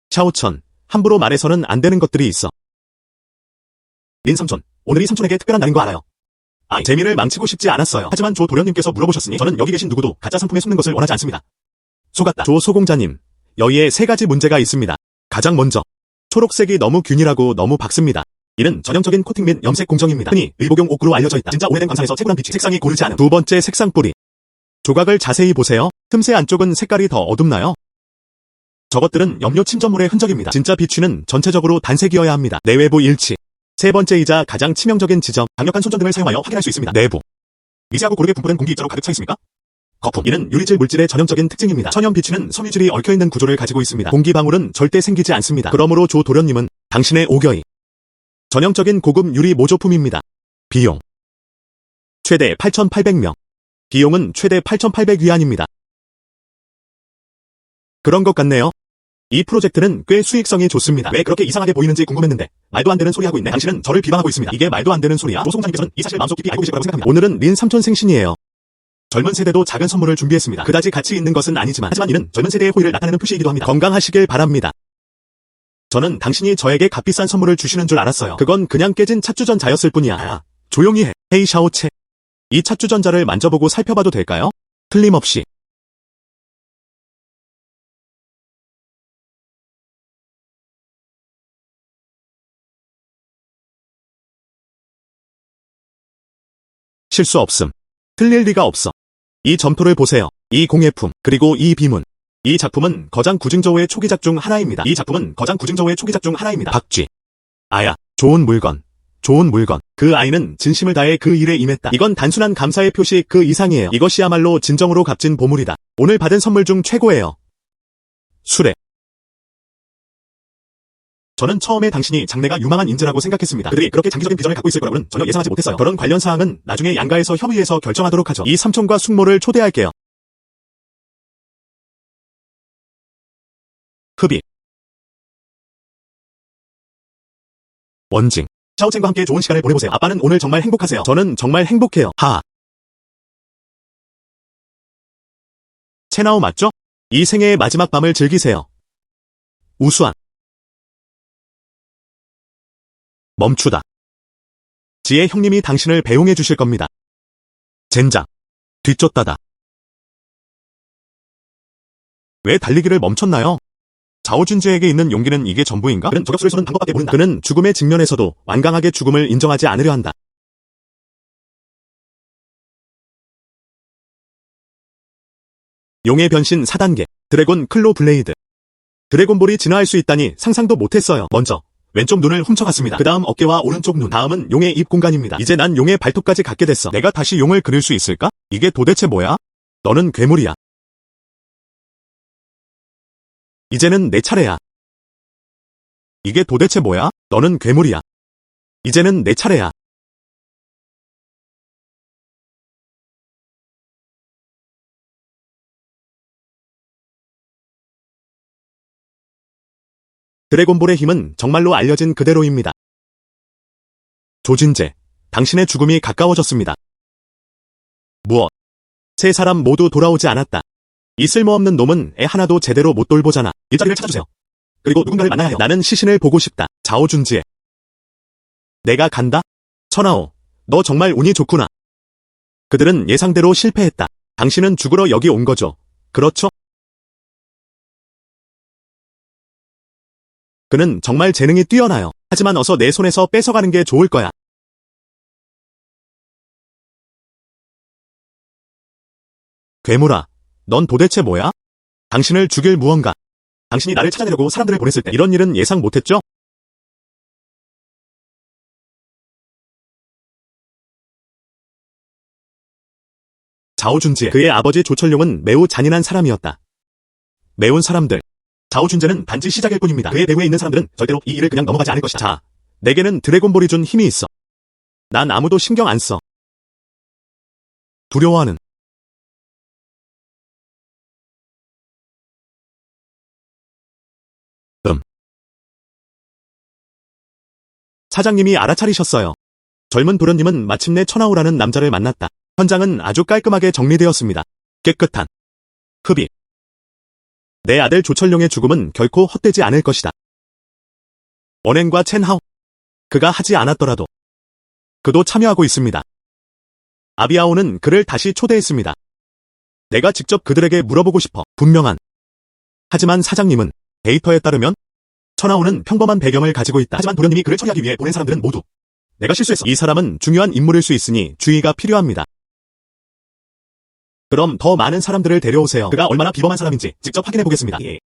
샤오천, 함부로 말해서는 안 되는 것들이 있어. 린 삼촌, 오늘이 삼촌에게 특별한 날인 거 알아요. 재미를 망치고 싶지 않았어요. 하지만 조 도련님께서 물어보셨으니 저는 여기 계신 누구도 가짜 상품에 속는 것을 원하지 않습니다. 속았다. 조 소공자님, 여의에 3가지 문제가 있습니다. 가장 먼저, 초록색이 너무 균일하고 너무 밝습니다. 이는 전형적인 코팅 및 염색 공정입니다. 흔히 의복용 옥구로 알려져 있다. 진짜 오래된 광산에서 채굴한 빛이 색상이 고르지 않음. 두 번째, 색상 뿌리. 조각을 자세히 보세요. 틈새 안쪽은 색깔이 더 어둡나요? 저것들은 염료 침전물의 흔적입니다. 진짜 비취는 전체적으로 단색이어야 합니다. 내외부 일치. 세 번째이자 가장 치명적인 지점, 강력한 손전등을 사용하여 확인할 수 있습니다. 내부. 미세하고 고르게 분포된 공기 입자로 가득 차 있습니까? 거품. 이는 유리질 물질의 전형적인 특징입니다. 천연 비취는 섬유질이 얽혀있는 구조를 가지고 있습니다. 공기 방울은 절대 생기지 않습니다. 그러므로 조 도련님은 당신의 옥여의 전형적인 고급 유리 모조품입니다. 비용. 최대 8,800명. 비용은 최대 8,800위안입니다. 그런 것 같네요. 이 프로젝트는 꽤 수익성이 좋습니다. 왜 그렇게 이상하게 보이는지 궁금했는데 말도 안 되는 소리 하고 있네. 당신은 저를 비방하고 있습니다. 이게 말도 안 되는 소리야? 조송장님께서는 이 사실 마음속 깊이 알고 계실 거라고 생각합니다. 오늘은 린 삼촌 생신이에요. 젊은 세대도 작은 선물을 준비했습니다. 그다지 가치 있는 것은 아니지만 하지만 이는 젊은 세대의 호의를 나타내는 표시이기도 합니다. 건강하시길 바랍니다. 저는 당신이 저에게 값비싼 선물을 주시는 줄 알았어요. 그건 그냥 깨진 찻주전자였을 뿐이야. 조용히 해. 헤이 샤오체. 이 찻주전자를 만져보고 살펴봐도 될까요? 틀림없이. 실수 없음. 틀릴 리가 없어. 이 점토를 보세요. 이 공예품, 그리고 이 비문. 이 작품은 거장 구증저우의 초기작 중 하나입니다. 이 작품은 거장 구증저우의 초기작 중 하나입니다. 박쥐. 아야, 좋은 물건. 좋은 물건. 그 아이는 진심을 다해 그 일에 임했다. 이건 단순한 감사의 표시 그 이상이에요. 이것이야말로 진정으로 값진 보물이다. 오늘 받은 선물 중 최고예요. 수레. 저는 처음에 당신이 장래가 유망한 인재라고 생각했습니다. 그들이 그렇게 장기적인 비전을 갖고 있을 거라고는 전혀 예상하지 못했어요. 그런 관련 사항은 나중에 양가에서 협의해서 결정하도록 하죠. 이 삼촌과 숙모를 초대할게요. 흡입. 원징. 샤오첸과 함께 좋은 시간을 보내보세요. 아빠는 오늘 정말 행복하세요. 저는 정말 행복해요. 채나오 맞죠? 이 생애의 마지막 밤을 즐기세요. 우수한. 멈추다. 지혜 형님이 당신을 배웅해 주실 겁니다. 젠장. 뒤쫓다다. 왜 달리기를 멈췄나요? 자오준재에게 있는 용기는 이게 전부인가? 그는 저격수를 쏘는 방법밖에 모른다. 그는 죽음의 직면에서도 완강하게 죽음을 인정하지 않으려 한다. 용의 변신 4단계. 드래곤 클로 블레이드. 드래곤볼이 진화할 수 있다니 상상도 못했어요. 먼저 왼쪽 눈을 훔쳐갔습니다. 그 다음 어깨와 오른쪽 눈, 다음은 용의 입 공간입니다. 이제 난 용의 발톱까지 갖게 됐어. 내가 다시 용을 그릴 수 있을까? 이게 도대체 뭐야? 너는 괴물이야. 이제는 내 차례야. 이게 도대체 뭐야? 너는 괴물이야. 이제는 내 차례야. 드래곤볼의 힘은 정말로 알려진 그대로입니다. 조진재, 당신의 죽음이 가까워졌습니다. 무엇? 세 사람 모두 돌아오지 않았다. 이 쓸모없는 놈은 애 하나도 제대로 못 돌보잖아. 일자리를 찾아주세요. 그리고 누군가를 만나야 해요. 나는 시신을 보고 싶다. 자오준지에. 내가 간다? 천하오, 너 정말 운이 좋구나. 그들은 예상대로 실패했다. 당신은 죽으러 여기 온 거죠. 그렇죠? 그는 정말 재능이 뛰어나요. 하지만 어서 내 손에서 뺏어가는 게 좋을 거야. 괴물아, 넌 도대체 뭐야? 당신을 죽일 무언가. 당신이 나를 찾아내려고 사람들을 보냈을 때 이런 일은 예상 못했죠? 자오준지에 그의 아버지 조철룡은 매우 잔인한 사람이었다. 매운 사람들. 자오준재는 단지 시작일 뿐입니다. 그의 배후에 있는 사람들은 절대로 이 일을 그냥 넘어가지 않을 것이다. 자, 내게는 드래곤볼이 준 힘이 있어. 난 아무도 신경 안 써. 두려워하는. 사장님이 알아차리셨어요. 젊은 도련님은 마침내 천하우라는 남자를 만났다. 현장은 아주 깔끔하게 정리되었습니다. 깨끗한 흡입. 내 아들 조철룡의 죽음은 결코 헛되지 않을 것이다. 원행과 첸하오. 그가 하지 않았더라도 그도 참여하고 있습니다. 아비아오는 그를 다시 초대했습니다. 내가 직접 그들에게 물어보고 싶어. 분명한. 하지만 사장님은 데이터에 따르면 천하오는 평범한 배경을 가지고 있다. 하지만 도련님이 그를 처리하기 위해 보낸 사람들은 모두 내가 실수했어. 이 사람은 중요한 인물일 수 있으니 주의가 필요합니다. 그럼 더 많은 사람들을 데려오세요. 그가 얼마나 비범한 사람인지 직접 확인해 보겠습니다. 예.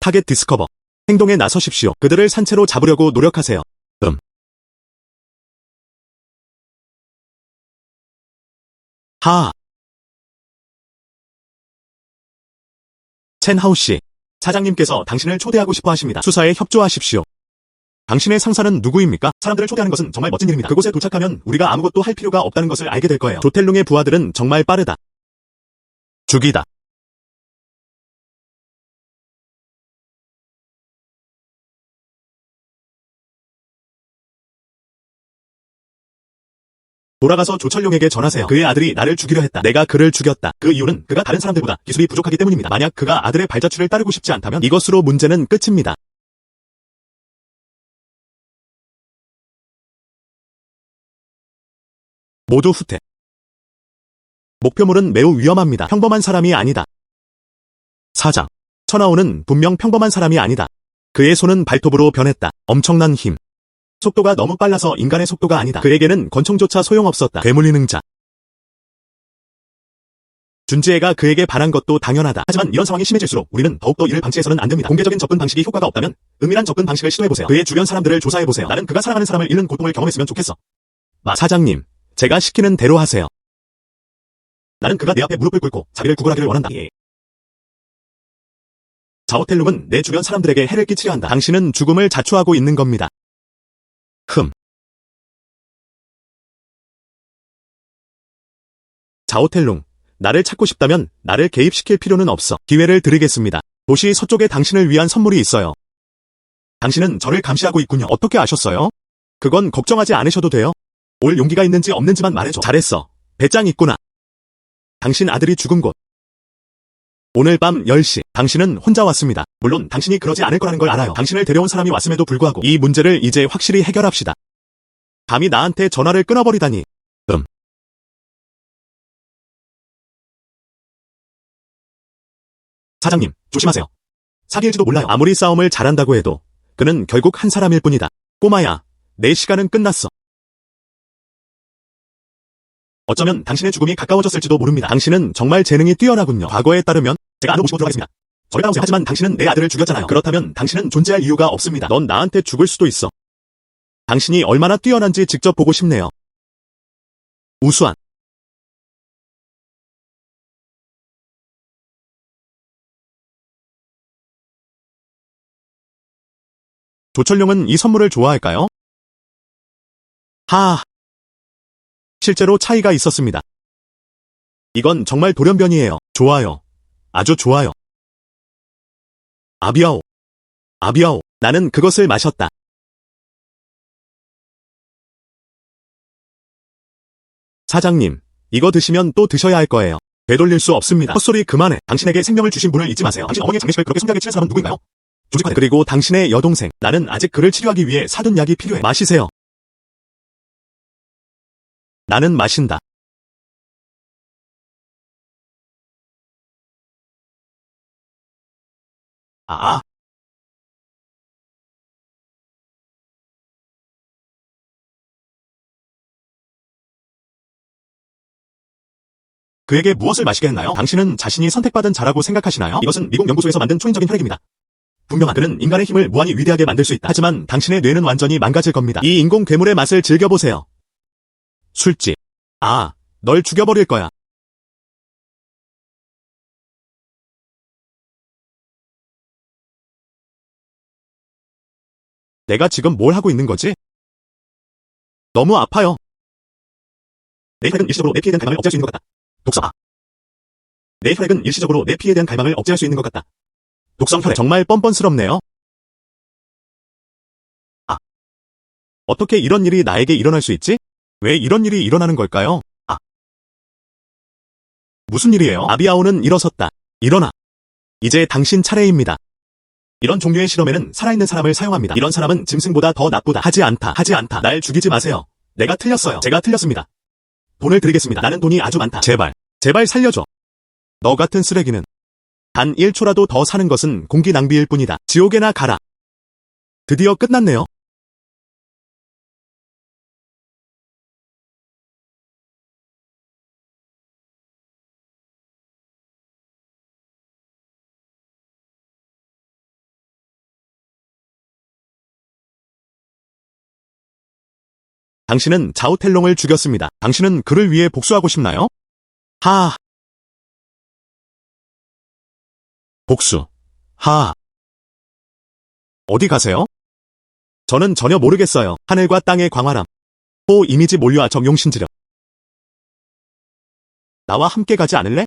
타겟 디스커버. 행동에 나서십시오. 그들을 산채로 잡으려고 노력하세요. 하하. 첸하우 씨. 사장님께서 당신을 초대하고 싶어 하십니다. 수사에 협조하십시오. 당신의 상사는 누구입니까? 사람들을 초대하는 것은 정말 멋진 일입니다. 그곳에 도착하면 우리가 아무것도 할 필요가 없다는 것을 알게 될 거예요. 조텔룽의 부하들은 정말 빠르다. 죽이다. 돌아가서 조철룡에게 전하세요. 그의 아들이 나를 죽이려 했다. 내가 그를 죽였다. 그 이유는 그가 다른 사람들보다 기술이 부족하기 때문입니다. 만약 그가 아들의 발자취를 따르고 싶지 않다면 이것으로 문제는 끝입니다. 모두 후퇴. 목표물은 매우 위험합니다. 평범한 사람이 아니다. 사장. 천하오는 분명 평범한 사람이 아니다. 그의 손은 발톱으로 변했다. 엄청난 힘. 속도가 너무 빨라서 인간의 속도가 아니다. 그에게는 권총조차 소용없었다. 괴물리능자. 준지혜가 그에게 반한 것도 당연하다. 하지만 이런 상황이 심해질수록 우리는 더욱더 이를 방치해서는 안 됩니다. 공개적인 접근 방식이 효과가 없다면 은밀한 접근 방식을 시도해보세요. 그의 주변 사람들을 조사해보세요. 나는 그가 사랑하는 사람을 잃는 고통을 경험했으면 좋겠어. 사장님, 제가 시키는 대로 하세요. 나는 그가 내 앞에 무릎을 꿇고 자기를 구걸하기를 원한다. 예. 자오텔룽은 내 주변 사람들에게 해를 끼치려 한다. 당신은 죽음을 자초하고 있는 겁니다. 자오텔룽, 나를 찾고 싶다면 나를 개입시킬 필요는 없어. 기회를 드리겠습니다. 도시 서쪽에 당신을 위한 선물이 있어요. 당신은 저를 감시하고 있군요. 어떻게 아셨어요? 그건 걱정하지 않으셔도 돼요. 올 용기가 있는지 없는지만 말해줘. 잘했어. 배짱 있구나. 당신 아들이 죽은 곳. 오늘 밤 10시. 당신은 혼자 왔습니다. 물론 당신이 그러지 않을 거라는 걸 알아요. 당신을 데려온 사람이 왔음에도 불구하고 이 문제를 이제 확실히 해결합시다. 감히 나한테 전화를 끊어버리다니. 사장님, 조심하세요. 사기일지도 몰라요. 아무리 싸움을 잘한다고 해도 그는 결국 한 사람일 뿐이다. 꼬마야, 내 시간은 끝났어. 어쩌면 당신의 죽음이 가까워졌을지도 모릅니다. 당신은 정말 재능이 뛰어나군요. 과거에 따르면 제가 안으로 모시고 들어가겠습니다. 저리 따라오세요. 하지만 당신은 내 아들을 죽였잖아요. 그렇다면 당신은 존재할 이유가 없습니다. 넌 나한테 죽을 수도 있어. 당신이 얼마나 뛰어난지 직접 보고 싶네요. 우수한. 조철룡은 이 선물을 좋아할까요? 하하. 실제로 차이가 있었습니다. 이건 정말 돌연변이에요. 좋아요. 아주 좋아요. 아비아오. 아비아오. 나는 그것을 마셨다. 사장님, 이거 드시면 또 드셔야 할 거예요. 되돌릴 수 없습니다. 헛소리 그만해. 당신에게 생명을 주신 분을 잊지 마세요. 당신 어머니의 장례식을 그렇게 성하게 치른 사람은 누구인가요? 조직하네. 그리고 당신의 여동생. 나는 아직 그를 치료하기 위해 사둔 약이 필요해. 마시세요. 나는 마신다. 아. 그에게 무엇을 마시게 했나요? 당신은 자신이 선택받은 자라고 생각하시나요? 이것은 미국 연구소에서 만든 초인적인 혈액입니다. 분명한 그는 인간의 힘을 무한히 위대하게 만들 수 있다. 하지만 당신의 뇌는 완전히 망가질 겁니다. 이 인공 괴물의 맛을 즐겨보세요. 술집. 아, 널 죽여버릴 거야. 내가 지금 뭘 하고 있는 거지? 너무 아파요. 내 혈액은 일시적으로 내 피에 대한 갈망을 억제할 수 있는 것 같다. 독성. 아. 내 혈액은 일시적으로 내 피에 대한 갈망을 억제할 수 있는 것 같다. 독성 혈액. 정말 뻔뻔스럽네요. 아. 어떻게 이런 일이 나에게 일어날 수 있지? 왜 이런 일이 일어나는 걸까요? 아. 무슨 일이에요? 아비아오는 일어섰다. 일어나. 이제 당신 차례입니다. 이런 종류의 실험에는 살아있는 사람을 사용합니다. 이런 사람은 짐승보다 더 나쁘다. 하지 않다. 날 죽이지 마세요. 내가 틀렸어요. 제가 틀렸습니다. 돈을 드리겠습니다. 나는 돈이 아주 많다. 제발 살려줘. 너 같은 쓰레기는 단 1초라도 더 사는 것은 공기 낭비일 뿐이다. 지옥에나 가라. 드디어 끝났네요. 당신은 자우텔롱을 죽였습니다. 당신은 그를 위해 복수하고 싶나요? 하하. 복수. 하하. 어디 가세요? 저는 전혀 모르겠어요. 하늘과 땅의 광활함. 호 이미지 몰류와 정용신지력. 나와 함께 가지 않을래?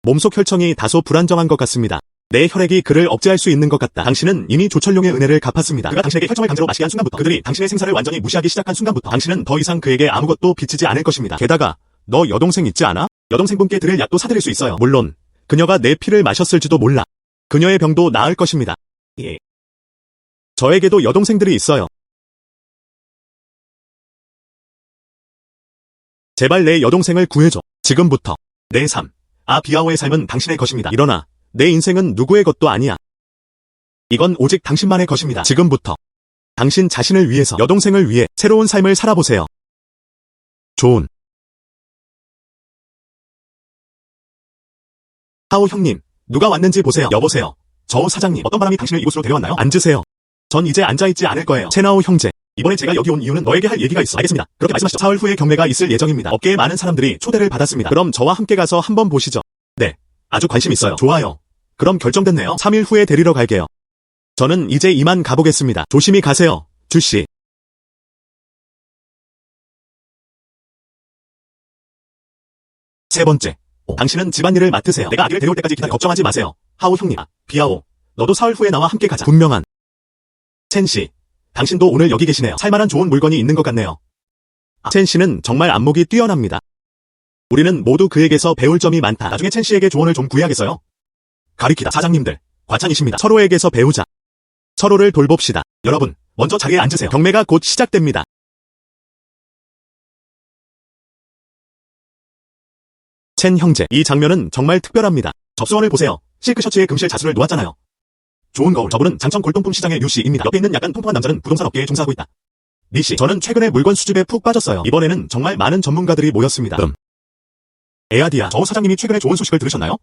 몸속 혈청이 다소 불안정한 것 같습니다. 내 혈액이 그를 억제할 수 있는 것 같다. 당신은 이미 조철룡의 은혜를 갚았습니다. 그가 당신에게 혈청을 강제로 마시게 한 순간부터, 그들이 당신의 생사를 완전히 무시하기 시작한 순간부터 당신은 더 이상 그에게 아무것도 비치지 않을 것입니다. 게다가 너 여동생 있지 않아? 여동생분께 드릴 약도 사드릴 수 있어요. 물론 그녀가 내 피를 마셨을지도 몰라. 그녀의 병도 나을 것입니다. 예. 저에게도 여동생들이 있어요. 제발 내 여동생을 구해줘. 지금부터. 내 삶. 아비아오의 삶은 당신의 것입니다. 일어나. 내 인생은 누구의 것도 아니야. 이건 오직 당신만의 것입니다. 지금부터. 당신 자신을 위해서, 여동생을 위해 새로운 삶을 살아보세요. 좋은. 하오 형님, 누가 왔는지 보세요. 여보세요. 저우 사장님, 어떤 바람이 당신을 이곳으로 데려왔나요? 앉으세요. 전 이제 앉아있지 않을 거예요. 채나오 형제, 이번에 제가 여기 온 이유는 너에게 할 얘기가 있어. 알겠습니다. 그렇게 말씀하시죠. 사흘 후에 경매가 있을 예정입니다. 업계에 많은 사람들이 초대를 받았습니다. 그럼 저와 함께 가서 한번 보시죠. 네, 아주 관심 있어요. 좋아요. 그럼 결정됐네요. 3일 후에 데리러 갈게요. 저는 이제 이만 가보겠습니다. 조심히 가세요, 주씨. 세 번째. 당신은 집안일을 맡으세요. 내가 아기를 데려올 때까지 기다려. 걱정하지 마세요. 하오 형님, 비아오. 너도 사흘 후에 나와 함께 가자. 분명한. 첸씨, 당신도 오늘 여기 계시네요. 살만한 좋은 물건이 있는 것 같네요. 첸씨는 정말 안목이 뛰어납니다. 우리는 모두 그에게서 배울 점이 많다. 나중에 첸씨에게 조언을 좀 구해야겠어요. 가리키다. 사장님들, 과찬이십니다. 서로에게서 배우자. 서로를 돌봅시다. 여러분, 먼저 자리에 앉으세요. 경매가 곧 시작됩니다. 첸 형제, 이 장면은 정말 특별합니다. 접수원을 보세요. 실크 셔츠에 금실 자수를 놓았잖아요. 좋은 거울. 저분은 장천 골동품 시장의 류씨입니다. 옆에 있는 약간 통통한 남자는 부동산 업계에 종사하고 있다. 리씨, 저는 최근에 물건 수집에 푹 빠졌어요. 이번에는 정말 많은 전문가들이 모였습니다. 에아디아, 저 사장님이 최근에 좋은 소식을 들으셨나요?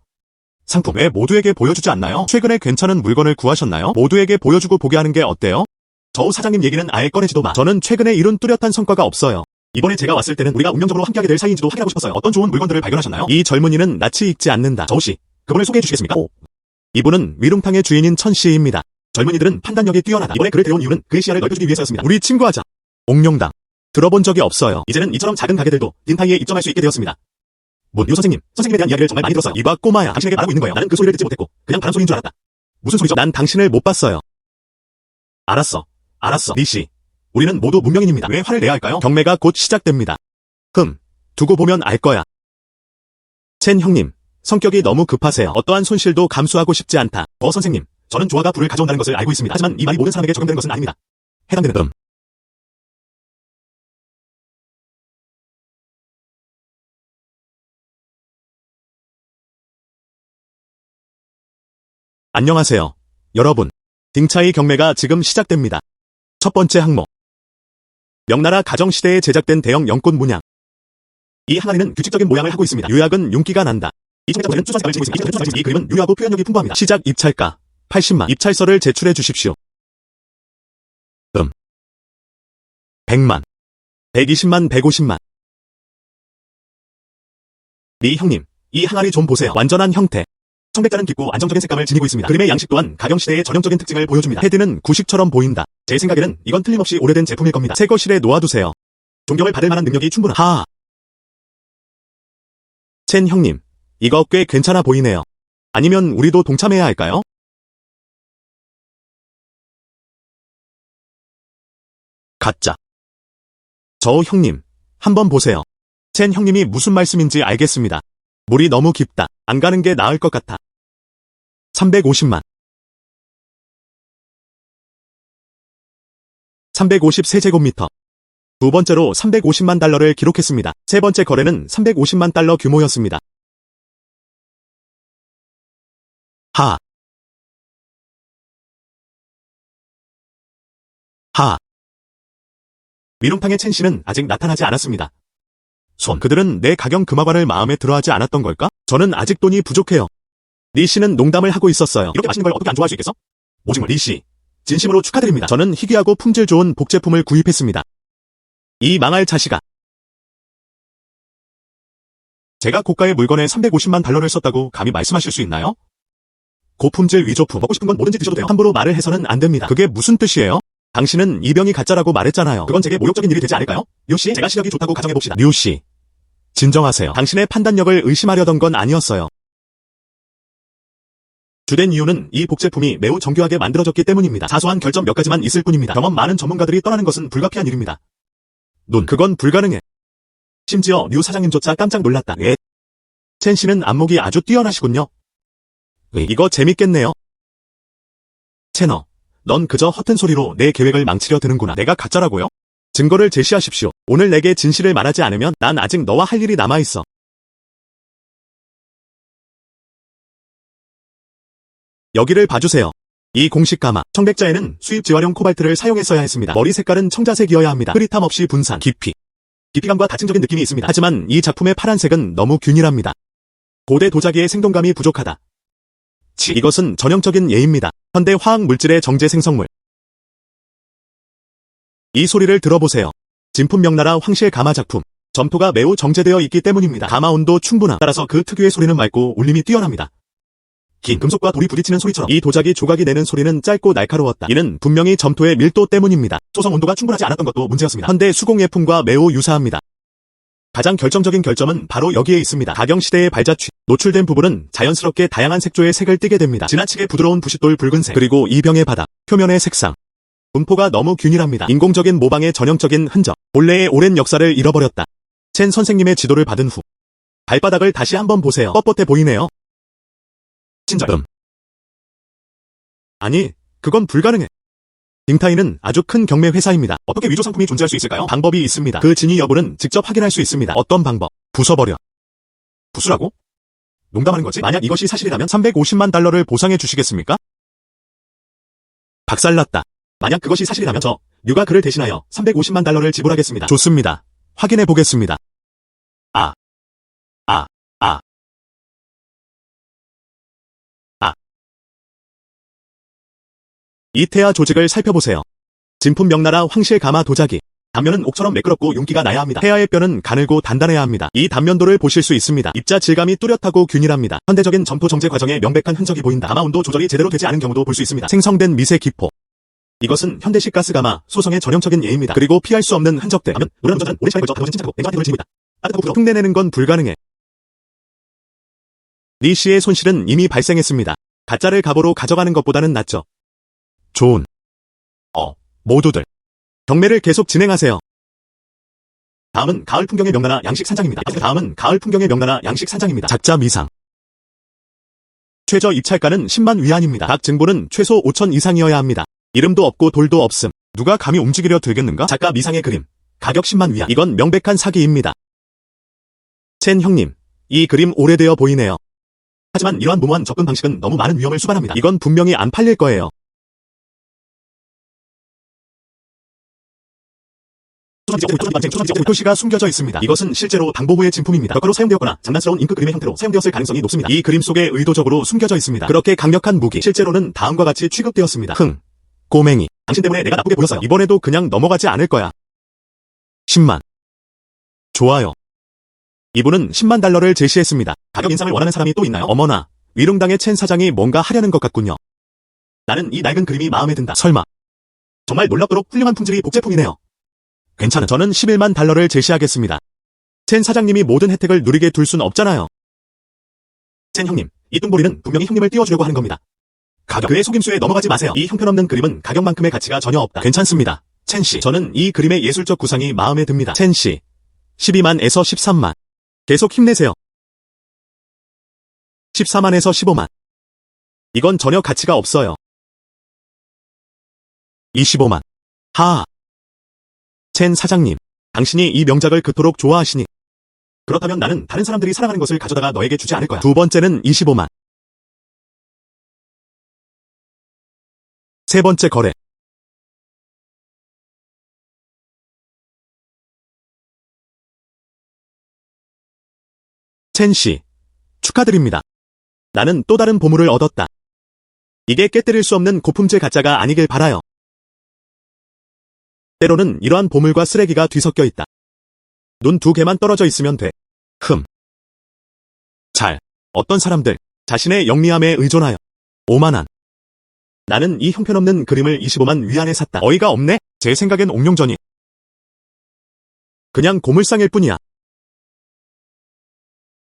상품 왜 모두에게 보여주지 않나요? 최근에 괜찮은 물건을 구하셨나요? 모두에게 보여주고 보게 하는 게 어때요? 저 사장님 얘기는 아예 꺼내지도 마. 저는 최근에 이룬 뚜렷한 성과가 없어요. 이번에 제가 왔을 때는 우리가 운명적으로 함께하게 될 사이인지도 확인하고 싶었어요. 어떤 좋은 물건들을 발견하셨나요? 이 젊은이는 낯이 익지 않는다. 저우씨, 그분을 소개해 주시겠습니까? 이분은 위롱탕의 주인인 천씨입니다. 젊은이들은 판단력이 뛰어나다. 이번에 그를 데려온 이유는 그의 시야를 넓혀주기 위해서였습니다. 우리 친구하자. 옥룡당. 들어본 적이 없어요. 이제는 이처럼 작은 가게들도 딘타이에 입점할 수 있게 되었습니다. 유 선생님에 대한 이야기를 정말 많이 들었어요. 이봐 꼬마야, 당신에게 말하고 있는 거예요. 나는 그 소리를 듣지 못했고 그냥 바람소리인 줄 알았다. 무슨 소리죠? 난 당신을 못 봤어요. 알았어, 리씨. 우리는 모두 문명인입니다. 왜 화를 내야 할까요? 경매가 곧 시작됩니다. 두고 보면 알 거야. 첸 형님, 성격이 너무 급하세요. 어떠한 손실도 감수하고 싶지 않다. 선생님, 저는 조화가 불을 가져온다는 것을 알고 있습니다. 하지만 이 말이 모든 사람에게 적용되는 것은 아닙니다. 해당되는 안녕하세요, 여러분. 딩차이 경매가 지금 시작됩니다. 첫 번째 항목. 명나라 가정시대에 제작된 대형 연꽃 문양. 이 항아리는 규칙적인 모양을 하고 있습니다. 유약은 윤기가 난다. 이 청백장에는 투사색을 지니고 있습니다. 이 그림은 유효하고 표현력이 풍부합니다. 시작 입찰가 80만. 입찰서를 제출해 주십시오. 100만. 120만. 150만. 리 형님, 이 항아리 좀 보세요. 완전한 형태. 청백자는 깊고 안정적인 색감을 지니고 있습니다. 그림의 양식 또한 가경시대의 전형적인 특징을 보여줍니다. 헤드는 구식처럼 보인다. 제 생각에는 이건 틀림없이 오래된 제품일 겁니다. 새 거실에 놓아두세요. 존경을 받을 만한 능력이 충분한. 첸 형님, 이거 꽤 괜찮아 보이네요. 아니면 우리도 동참해야 할까요? 가짜. 저 형님, 한번 보세요. 첸 형님이 무슨 말씀인지 알겠습니다. 물이 너무 깊다. 안 가는 게 나을 것 같아. 350만. 353제곱미터. 두 번째로 350만 달러를 기록했습니다. 세 번째 거래는 350만 달러 규모였습니다. 위롱탕의 첸 씨는 아직 나타나지 않았습니다. 그들은 내 가경 금화관을 마음에 들어하지 않았던 걸까? 저는 아직 돈이 부족해요. 리 씨는 농담을 하고 있었어요. 이렇게 맛있는 걸 어떻게 안 좋아할 수 있겠어? 오징어 리 씨, 진심으로 축하드립니다. 저는 희귀하고 품질 좋은 복제품을 구입했습니다. 이 망할 자식아. 제가 고가의 물건에 350만 달러를 썼다고 감히 말씀하실 수 있나요? 고품질 위조품. 먹고 싶은 건 뭐든지 드셔도 돼요. 함부로 말을 해서는 안 됩니다. 그게 무슨 뜻이에요? 당신은 이 병이 가짜라고 말했잖아요. 그건 제게 모욕적인 일이 되지 않을까요? 류 씨, 제가 시력이 좋다고 가정해봅시다. 류 씨, 진정하세요. 당신의 판단력을 의심하려던 건 아니었어요. 주된 이유는 이 복제품이 매우 정교하게 만들어졌기 때문입니다. 사소한 결점 몇 가지만 있을 뿐입니다. 경험 많은 전문가들이 떠나는 것은 불가피한 일입니다. 그건 불가능해. 심지어 류 사장님조차 깜짝 놀랐다. 첸 씨는 안목이 아주 뛰어나시군요. 이거 재밌겠네요. 채너, 넌 그저 허튼 소리로 내 계획을 망치려 드는구나. 내가 가짜라고요? 증거를 제시하십시오. 오늘 내게 진실을 말하지 않으면 난 아직 너와 할 일이 남아있어. 여기를 봐주세요. 이 공식 가마, 청백자에는 수입 재활용 코발트를 사용했어야 했습니다. 머리 색깔은 청자색이어야 합니다. 흐릿함 없이 분산, 깊이감과 다층적인 느낌이 있습니다. 하지만 이 작품의 파란색은 너무 균일합니다. 고대 도자기의 생동감이 부족하다. 이것은 전형적인 예입니다. 현대 화학 물질의 정제 생성물. 이 소리를 들어보세요. 진품 명나라 황실 가마 작품. 점토가 매우 정제되어 있기 때문입니다. 가마 온도 충분함. 따라서 그 특유의 소리는 맑고 울림이 뛰어납니다. 긴 금속과 돌이 부딪히는 소리처럼 이 도자기 조각이 내는 소리는 짧고 날카로웠다. 이는 분명히 점토의 밀도 때문입니다. 소성 온도가 충분하지 않았던 것도 문제였습니다. 현대 수공예품과 매우 유사합니다. 가장 결정적인 결점은 바로 여기에 있습니다. 가경시대의 발자취. 노출된 부분은 자연스럽게 다양한 색조의 색을 띠게 됩니다. 지나치게 부드러운 부싯돌 붉은색, 그리고 이 병의 바닥, 표면의 색상. 분포가 너무 균일합니다. 인공적인 모방의 전형적인 흔적. 본래의 오랜 역사를 잃어버렸다. 첸 선생님의 지도를 받은 후 발바닥을 다시 한번 보세요. 뻣뻣해 보이네요. 친절. 아니, 그건 불가능해. 딩타이는 아주 큰 경매 회사입니다. 어떻게 위조 상품이 존재할 수 있을까요? 방법이 있습니다. 그 진위 여부는 직접 확인할 수 있습니다. 어떤 방법? 부숴버려. 부수라고? 농담하는 거지? 만약 이것이 사실이라면 350만 달러를 보상해 주시겠습니까? 박살났다. 만약 그것이 사실이라면 뉴가 그를 대신하여 350만 달러를 지불하겠습니다. 좋습니다. 확인해 보겠습니다. 아. 이태아 조직을 살펴보세요. 진품 명나라 황실 가마 도자기. 단면은 옥처럼 매끄럽고 윤기가 나야 합니다. 태아의 뼈는 가늘고 단단해야 합니다. 이 단면도를 보실 수 있습니다. 입자 질감이 뚜렷하고 균일합니다. 현대적인 점토 정제 과정에 명백한 흔적이 보인다. 가마 온도 조절이 제대로 되지 않은 경우도 볼 수 있습니다. 생성된 미세 기포. 이것은 현대식 가스가마 소성의 전형적인 예입니다. 그리고 피할 수 없는 흔적들. 하면 노란 운전자는 오랜 시간에 걸쳐 다듬어진 침착하고 냉정한 힘을 지니고 있다. 따뜻하고 부드러워. 흉내내는 건 불가능해. 리 씨의 손실은 이미 발생했습니다. 가짜를 갑오로 가져가는 것보다는 낫죠. 좋은. 모두들. 경매를 계속 진행하세요. 다음은 가을 풍경의 명나라 양식 산장입니다. 작자 미상. 최저 입찰가는 10만 위안입니다. 각 증보는 최소 5천 이상이어야 합니다. 이름도 없고 돌도 없음. 누가 감히 움직이려 들겠는가? 작가 미상의 그림. 가격 10만 위안. 이건 명백한 사기입니다. 첸 형님, 이 그림 오래되어 보이네요. 하지만 이러한 무모한 접근 방식은 너무 많은 위험을 수반합니다. 이건 분명히 안 팔릴 거예요. 표시가 숨겨져 있습니다. 이것은 실제로 당보부의 진품입니다. 벽화로 사용되었거나 장난스러운 잉크 그림의 형태로 사용되었을 가능성이 높습니다. 이 그림 속에 의도적으로 숨겨져 있습니다. 그렇게 강력한 무기, 실제로는 다음과 같이 취급되었습니다. 꼬맹이. 당신 때문에 내가 나쁘게 보였어요. 이번에도 그냥 넘어가지 않을 거야. 10만. 좋아요. 이분은 10만 달러를 제시했습니다. 가격 인상을 원하는 사람이 또 있나요? 어머나, 위릉당의 첸 사장이 뭔가 하려는 것 같군요. 나는 이 낡은 그림이 마음에 든다. 설마. 정말 놀랍도록 훌륭한 품질이 복제품이네요. 괜찮은. 저는 11만 달러를 제시하겠습니다. 첸 사장님이 모든 혜택을 누리게 둘 순 없잖아요. 첸 형님, 이 뚱보리는 분명히 형님을 띄워주려고 하는 겁니다. 가격. 그의 속임수에 넘어가지 마세요. 이 형편없는 그림은 가격만큼의 가치가 전혀 없다. 괜찮습니다. 첸 씨. 저는 이 그림의 예술적 구상이 마음에 듭니다. 첸 씨. 12만에서 13만. 계속 힘내세요. 14만에서 15만. 이건 전혀 가치가 없어요. 25만. 하하. 첸 사장님, 당신이 이 명작을 그토록 좋아하시니. 그렇다면 나는 다른 사람들이 사랑하는 것을 가져다가 너에게 주지 않을 거야. 두 번째는 25만. 세 번째 거래. 첸 씨, 축하드립니다. 나는 또 다른 보물을 얻었다. 이게 깨뜨릴 수 없는 고품질 가짜가 아니길 바라요. 때로는 이러한 보물과 쓰레기가 뒤섞여 있다. 눈 두 개만 떨어져 있으면 돼. 어떤 사람들, 자신의 영리함에 의존하여. 오만한. 나는 이 형편없는 그림을 25만 위안에 샀다. 어이가 없네? 제 생각엔 옥룡전이. 그냥 고물상일 뿐이야.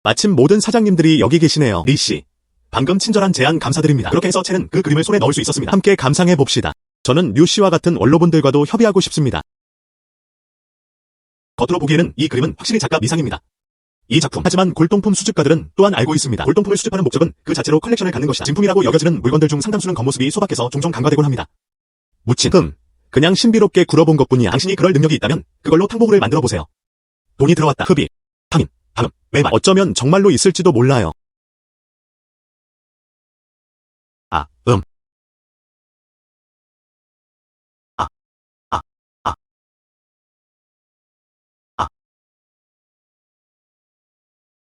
마침 모든 사장님들이 여기 계시네요. 리 씨, 방금 친절한 제안 감사드립니다. 그렇게 해서 첸은 그 그림을 손에 넣을 수 있었습니다. 함께 감상해봅시다. 저는 류 씨와 같은 원로분들과도 협의하고 싶습니다. 겉으로 보기에는 이 그림은 확실히 작가 미상입니다. 이 작품. 하지만 골동품 수집가들은 또한 알고 있습니다. 골동품을 수집하는 목적은 그 자체로 컬렉션을 갖는 것이다. 진품이라고 여겨지는 물건들 중 상당수는 겉모습이 소박해서 종종 간과되곤 합니다. 묻힌. 그냥 신비롭게 굴어본 것뿐이야. 당신이 그럴 능력이 있다면 그걸로 탕보물을 만들어보세요. 돈이 들어왔다. 흡입, 탐임, 방음, 외말. 어쩌면 정말로 있을지도 몰라요.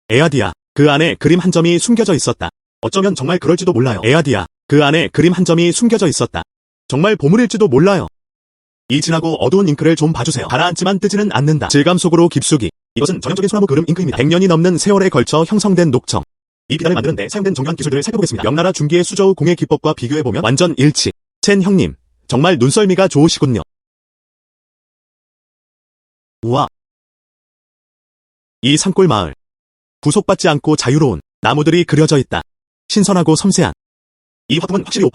에아디아, 그 안에 그림 한 점이 숨겨져 있었다. 어쩌면 정말 그럴지도 몰라요. 에아디아, 그 안에 그림 한 점이 숨겨져 있었다. 정말 보물일지도 몰라요. 이 진하고 어두운 잉크를 좀 봐주세요. 가라앉지만 뜨지는 않는다. 질감 속으로 깊숙이. 이것은 전형적인 소나무 그름 잉크입니다. 100년이 넘는 세월에 걸쳐 형성된 녹청. 이 비단을 만드는 데 사용된 정교한 기술들을 살펴보겠습니다. 명나라 중기의 수저우 공예 기법과 비교해보면 완전 일치. 첸 형님, 정말 눈썰미가 좋으시군요. 우와. 이 산골 마을. 구속받지 않고 자유로운 나무들이 그려져 있다. 신선하고 섬세한. 이 화풍은 확실히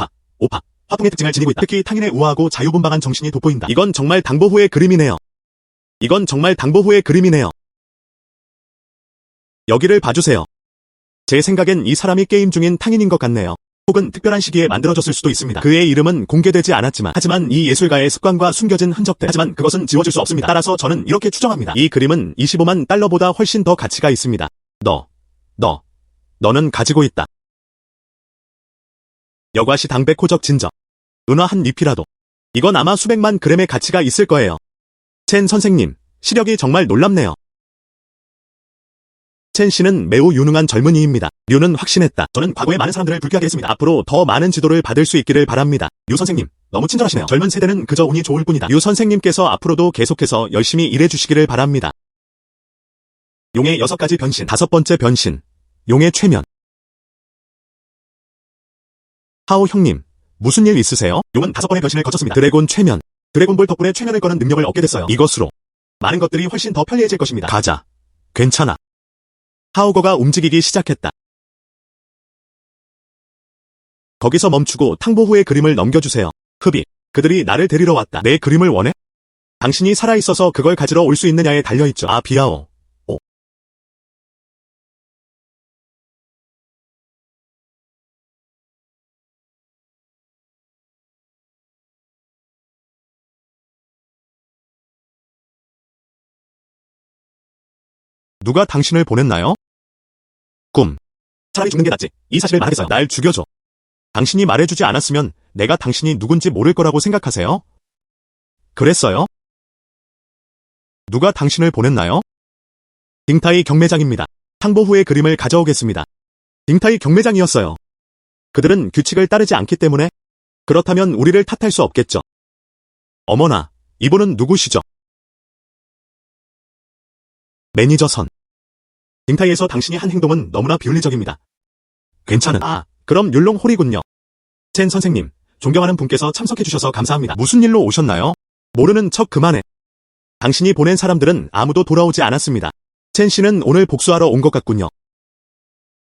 화풍의 특징을 지니고 있다. 특히 탕인의 우아하고 자유분방한 정신이 돋보인다. 이건 정말 당보후의 그림이네요. 여기를 봐주세요. 제 생각엔 이 사람이 게임 중인 탕인인 것 같네요. 혹은 특별한 시기에 만들어졌을 수도 있습니다. 그의 이름은 공개되지 않았지만, 하지만 이 예술가의 습관과 숨겨진 흔적들. 하지만 그것은 지워질 수 없습니다. 따라서 저는 이렇게 추정합니다. 이 그림은 25만 달러보다 훨씬 더 가치가 있습니다. 너는 가지고 있다. 여과시 당백 호적 진저. 은화 한 잎이라도. 이건 아마 수백만 그램의 가치가 있을 거예요. 첸 선생님, 시력이 정말 놀랍네요. 첸 씨는 매우 유능한 젊은이입니다. 류는 확신했다. 저는 과거에 많은 사람들을 불쾌하게 했습니다. 앞으로 더 많은 지도를 받을 수 있기를 바랍니다. 류 선생님, 너무 친절하시네요. 젊은 세대는 그저 운이 좋을 뿐이다. 류 선생님께서 앞으로도 계속해서 열심히 일해주시기를 바랍니다. 용의 6가지 변신. 5번째 변신. 용의 최면. 하오 형님, 무슨 일 있으세요? 용은 5번의 변신을 거쳤습니다. 드래곤 최면. 드래곤볼 덕분에 최면을 거는 능력을 얻게 됐어요. 이것으로 많은 것들이 훨씬 더 편리해질 것입니다. 가자. 괜찮아. 하오거가 움직이기 시작했다. 거기서 멈추고 탕보후의 그림을 넘겨주세요. 흡이, 그들이 나를 데리러 왔다. 내 그림을 원해? 당신이 살아있어서 그걸 가지러 올 수 있느냐에 달려있죠. 아, 비아오. 오. 누가 당신을 보냈나요? 꿈. 차라리 죽는 게 낫지. 이 사실을 말하겠어요. 날 죽여줘. 당신이 말해주지 않았으면 내가 당신이 누군지 모를 거라고 생각하세요? 그랬어요? 누가 당신을 보냈나요? 딩타이 경매장입니다. 탕보후의 그림을 가져오겠습니다. 딩타이 경매장이었어요. 그들은 규칙을 따르지 않기 때문에 그렇다면 우리를 탓할 수 없겠죠. 어머나, 이분은 누구시죠? 매니저 선. 딩타이에서 당신이 한 행동은 너무나 비윤리적입니다. 괜찮은. 아, 그럼 율롱홀이군요. 첸 선생님, 존경하는 분께서 참석해주셔서 감사합니다. 무슨 일로 오셨나요? 모르는 척 그만해. 당신이 보낸 사람들은 아무도 돌아오지 않았습니다. 첸 씨는 오늘 복수하러 온 것 같군요.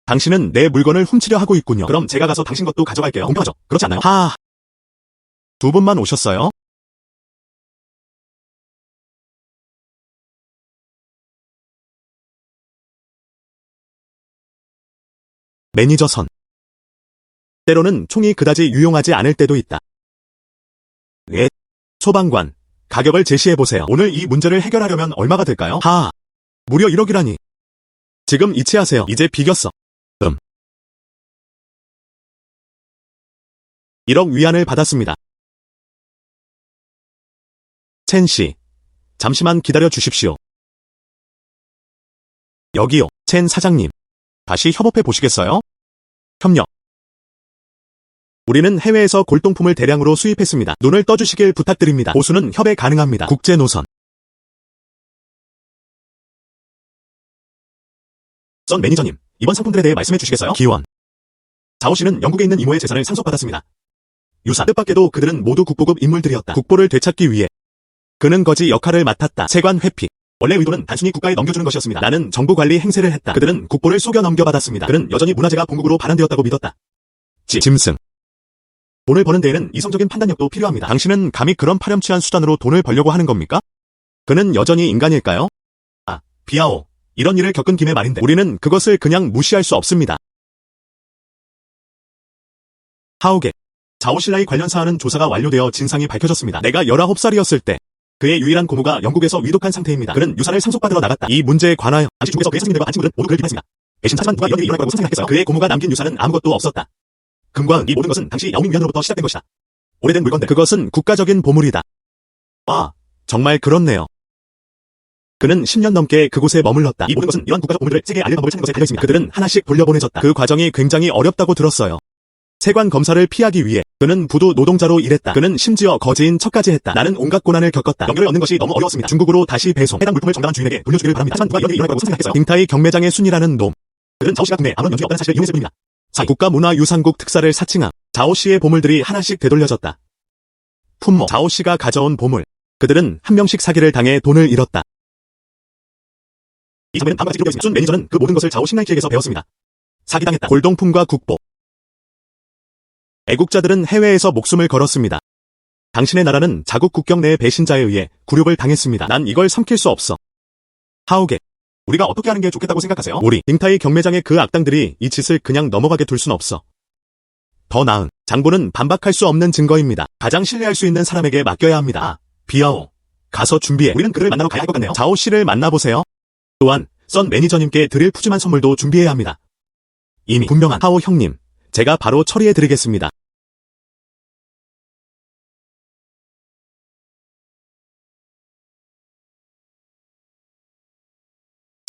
당신은 내 물건을 훔치려 하고 있군요. 그럼 제가 가서 당신 것도 가져갈게요. 공평하죠? 그렇지 않나요? 하. 2분만 오셨어요? 매니저 선. 때로는 총이 그다지 유용하지 않을 때도 있다. 예. 소방관, 가격을 제시해보세요. 오늘 이 문제를 해결하려면 얼마가 들까요? 하. 무려 1억이라니. 지금 이체하세요. 이제 비겼어. 1억 위안을 받았습니다. 첸 씨, 잠시만 기다려 주십시오. 여기요, 첸 사장님. 다시 협업해 보시겠어요? 협력. 우리는 해외에서 골동품을 대량으로 수입했습니다. 눈을 떠주시길 부탁드립니다. 보수는 협의 가능합니다. 국제노선. 선 매니저님, 이번 상품들에 대해 말씀해 주시겠어요? 기원. 자오 씨는 영국에 있는 이모의 재산을 상속받았습니다. 유산. 뜻밖에도 그들은 모두 국보급 인물들이었다. 국보를 되찾기 위해 그는 거지 역할을 맡았다. 세관 회피. 원래 의도는 단순히 국가에 넘겨주는 것이었습니다. 나는 정보관리 행세를 했다. 그들은 국보를 속여 넘겨받았습니다. 그는 여전히 문화재가 본국으로 반환되었다고 믿었다. 짐승. 돈을 버는 데에는 이성적인 판단력도 필요합니다. 당신은 감히 그런 파렴치한 수단으로 돈을 벌려고 하는 겁니까? 그는 여전히 인간일까요? 아, 비아오. 이런 일을 겪은 김에 말인데 우리는 그것을 그냥 무시할 수 없습니다. 하오게. 자오실라이 관련 사안은 조사가 완료되어 진상이 밝혀졌습니다. 내가 19살이었을 때 그의 유일한 고모가 영국에서 위독한 상태입니다. 그는 유산을 상속받으러 나갔다. 이 문제에 관하여 당시 중국에서 그의 스승님들과 한 친구들은 모두 그를 비판했습니다. 배신하지만 누가 이런 일이 일어날 거라고 상상했겠어요. 그의 고모가 남긴 유산은 아무것도 없었다. 금과 은, 이 모든 것은 당시 야오밍위안으로부터 시작된 것이다. 오래된 물건들. 그것은 국가적인 보물이다. 아, 정말 그렇네요. 그는 10년 넘게 그곳에 머물렀다. 이 모든 것은 이런 국가적 보물들을 세계에 알릴 방법을 찾는 것에 달려있습니다. 그들은 하나씩 돌려보내졌다. 그 과정이 굉장히 어렵다고 들었어요. 세관 검사를 피하기 위해 그는 부도 노동자로 일했다. 그는 심지어 거지인 척까지 했다. 나는 온갖 고난을 겪었다. 연결을 얻는 것이 너무 어려웠습니다. 중국으로 다시 배송. 해당 물품을 정당한 주인에게 돌려주기를 바랍니다. 하지만 누가 이런 일이 일어날 거라고 상상했겠어요. 딩타이 경매장의 순이라는 놈. 그들은 자오씨가 국내에 아무런 연주가 없다는 사실을 이용했을 뿐입니다. 국가문화유산국 특사를 사칭함. 자오씨의 보물들이 하나씩 되돌려졌다. 품목. 자오씨가 가져온 보물. 그들은 한 명씩 사기를 당해 돈을 잃었다. 이 장면은 다음과 같이 기록되어 있습니다. 순 매니저는 그 모든 것을 자오 신나이키에게서 배웠습니다. 사기당했다. 골동품과 국보. 애국자들은 해외에서 목숨을 걸었습니다. 당신의 나라는 자국 국경 내의 배신자에 의해 굴욕을 당했습니다. 난 이걸 삼킬 수 없어. 하오게. 우리가 어떻게 하는 게 좋겠다고 생각하세요? 우리 딩타이 경매장의 그 악당들이 이 짓을 그냥 넘어가게 둘 순 없어. 더 나은 장부는 반박할 수 없는 증거입니다. 가장 신뢰할 수 있는 사람에게 맡겨야 합니다. 아, 비아오. 가서 준비해. 우리는 그를 만나러 가야 할 것 같네요. 자오 씨를 만나보세요. 또한 선 매니저님께 드릴 푸짐한 선물도 준비해야 합니다. 이미 분명한 하오 형님, 제가 바로 처리해드리겠습니다.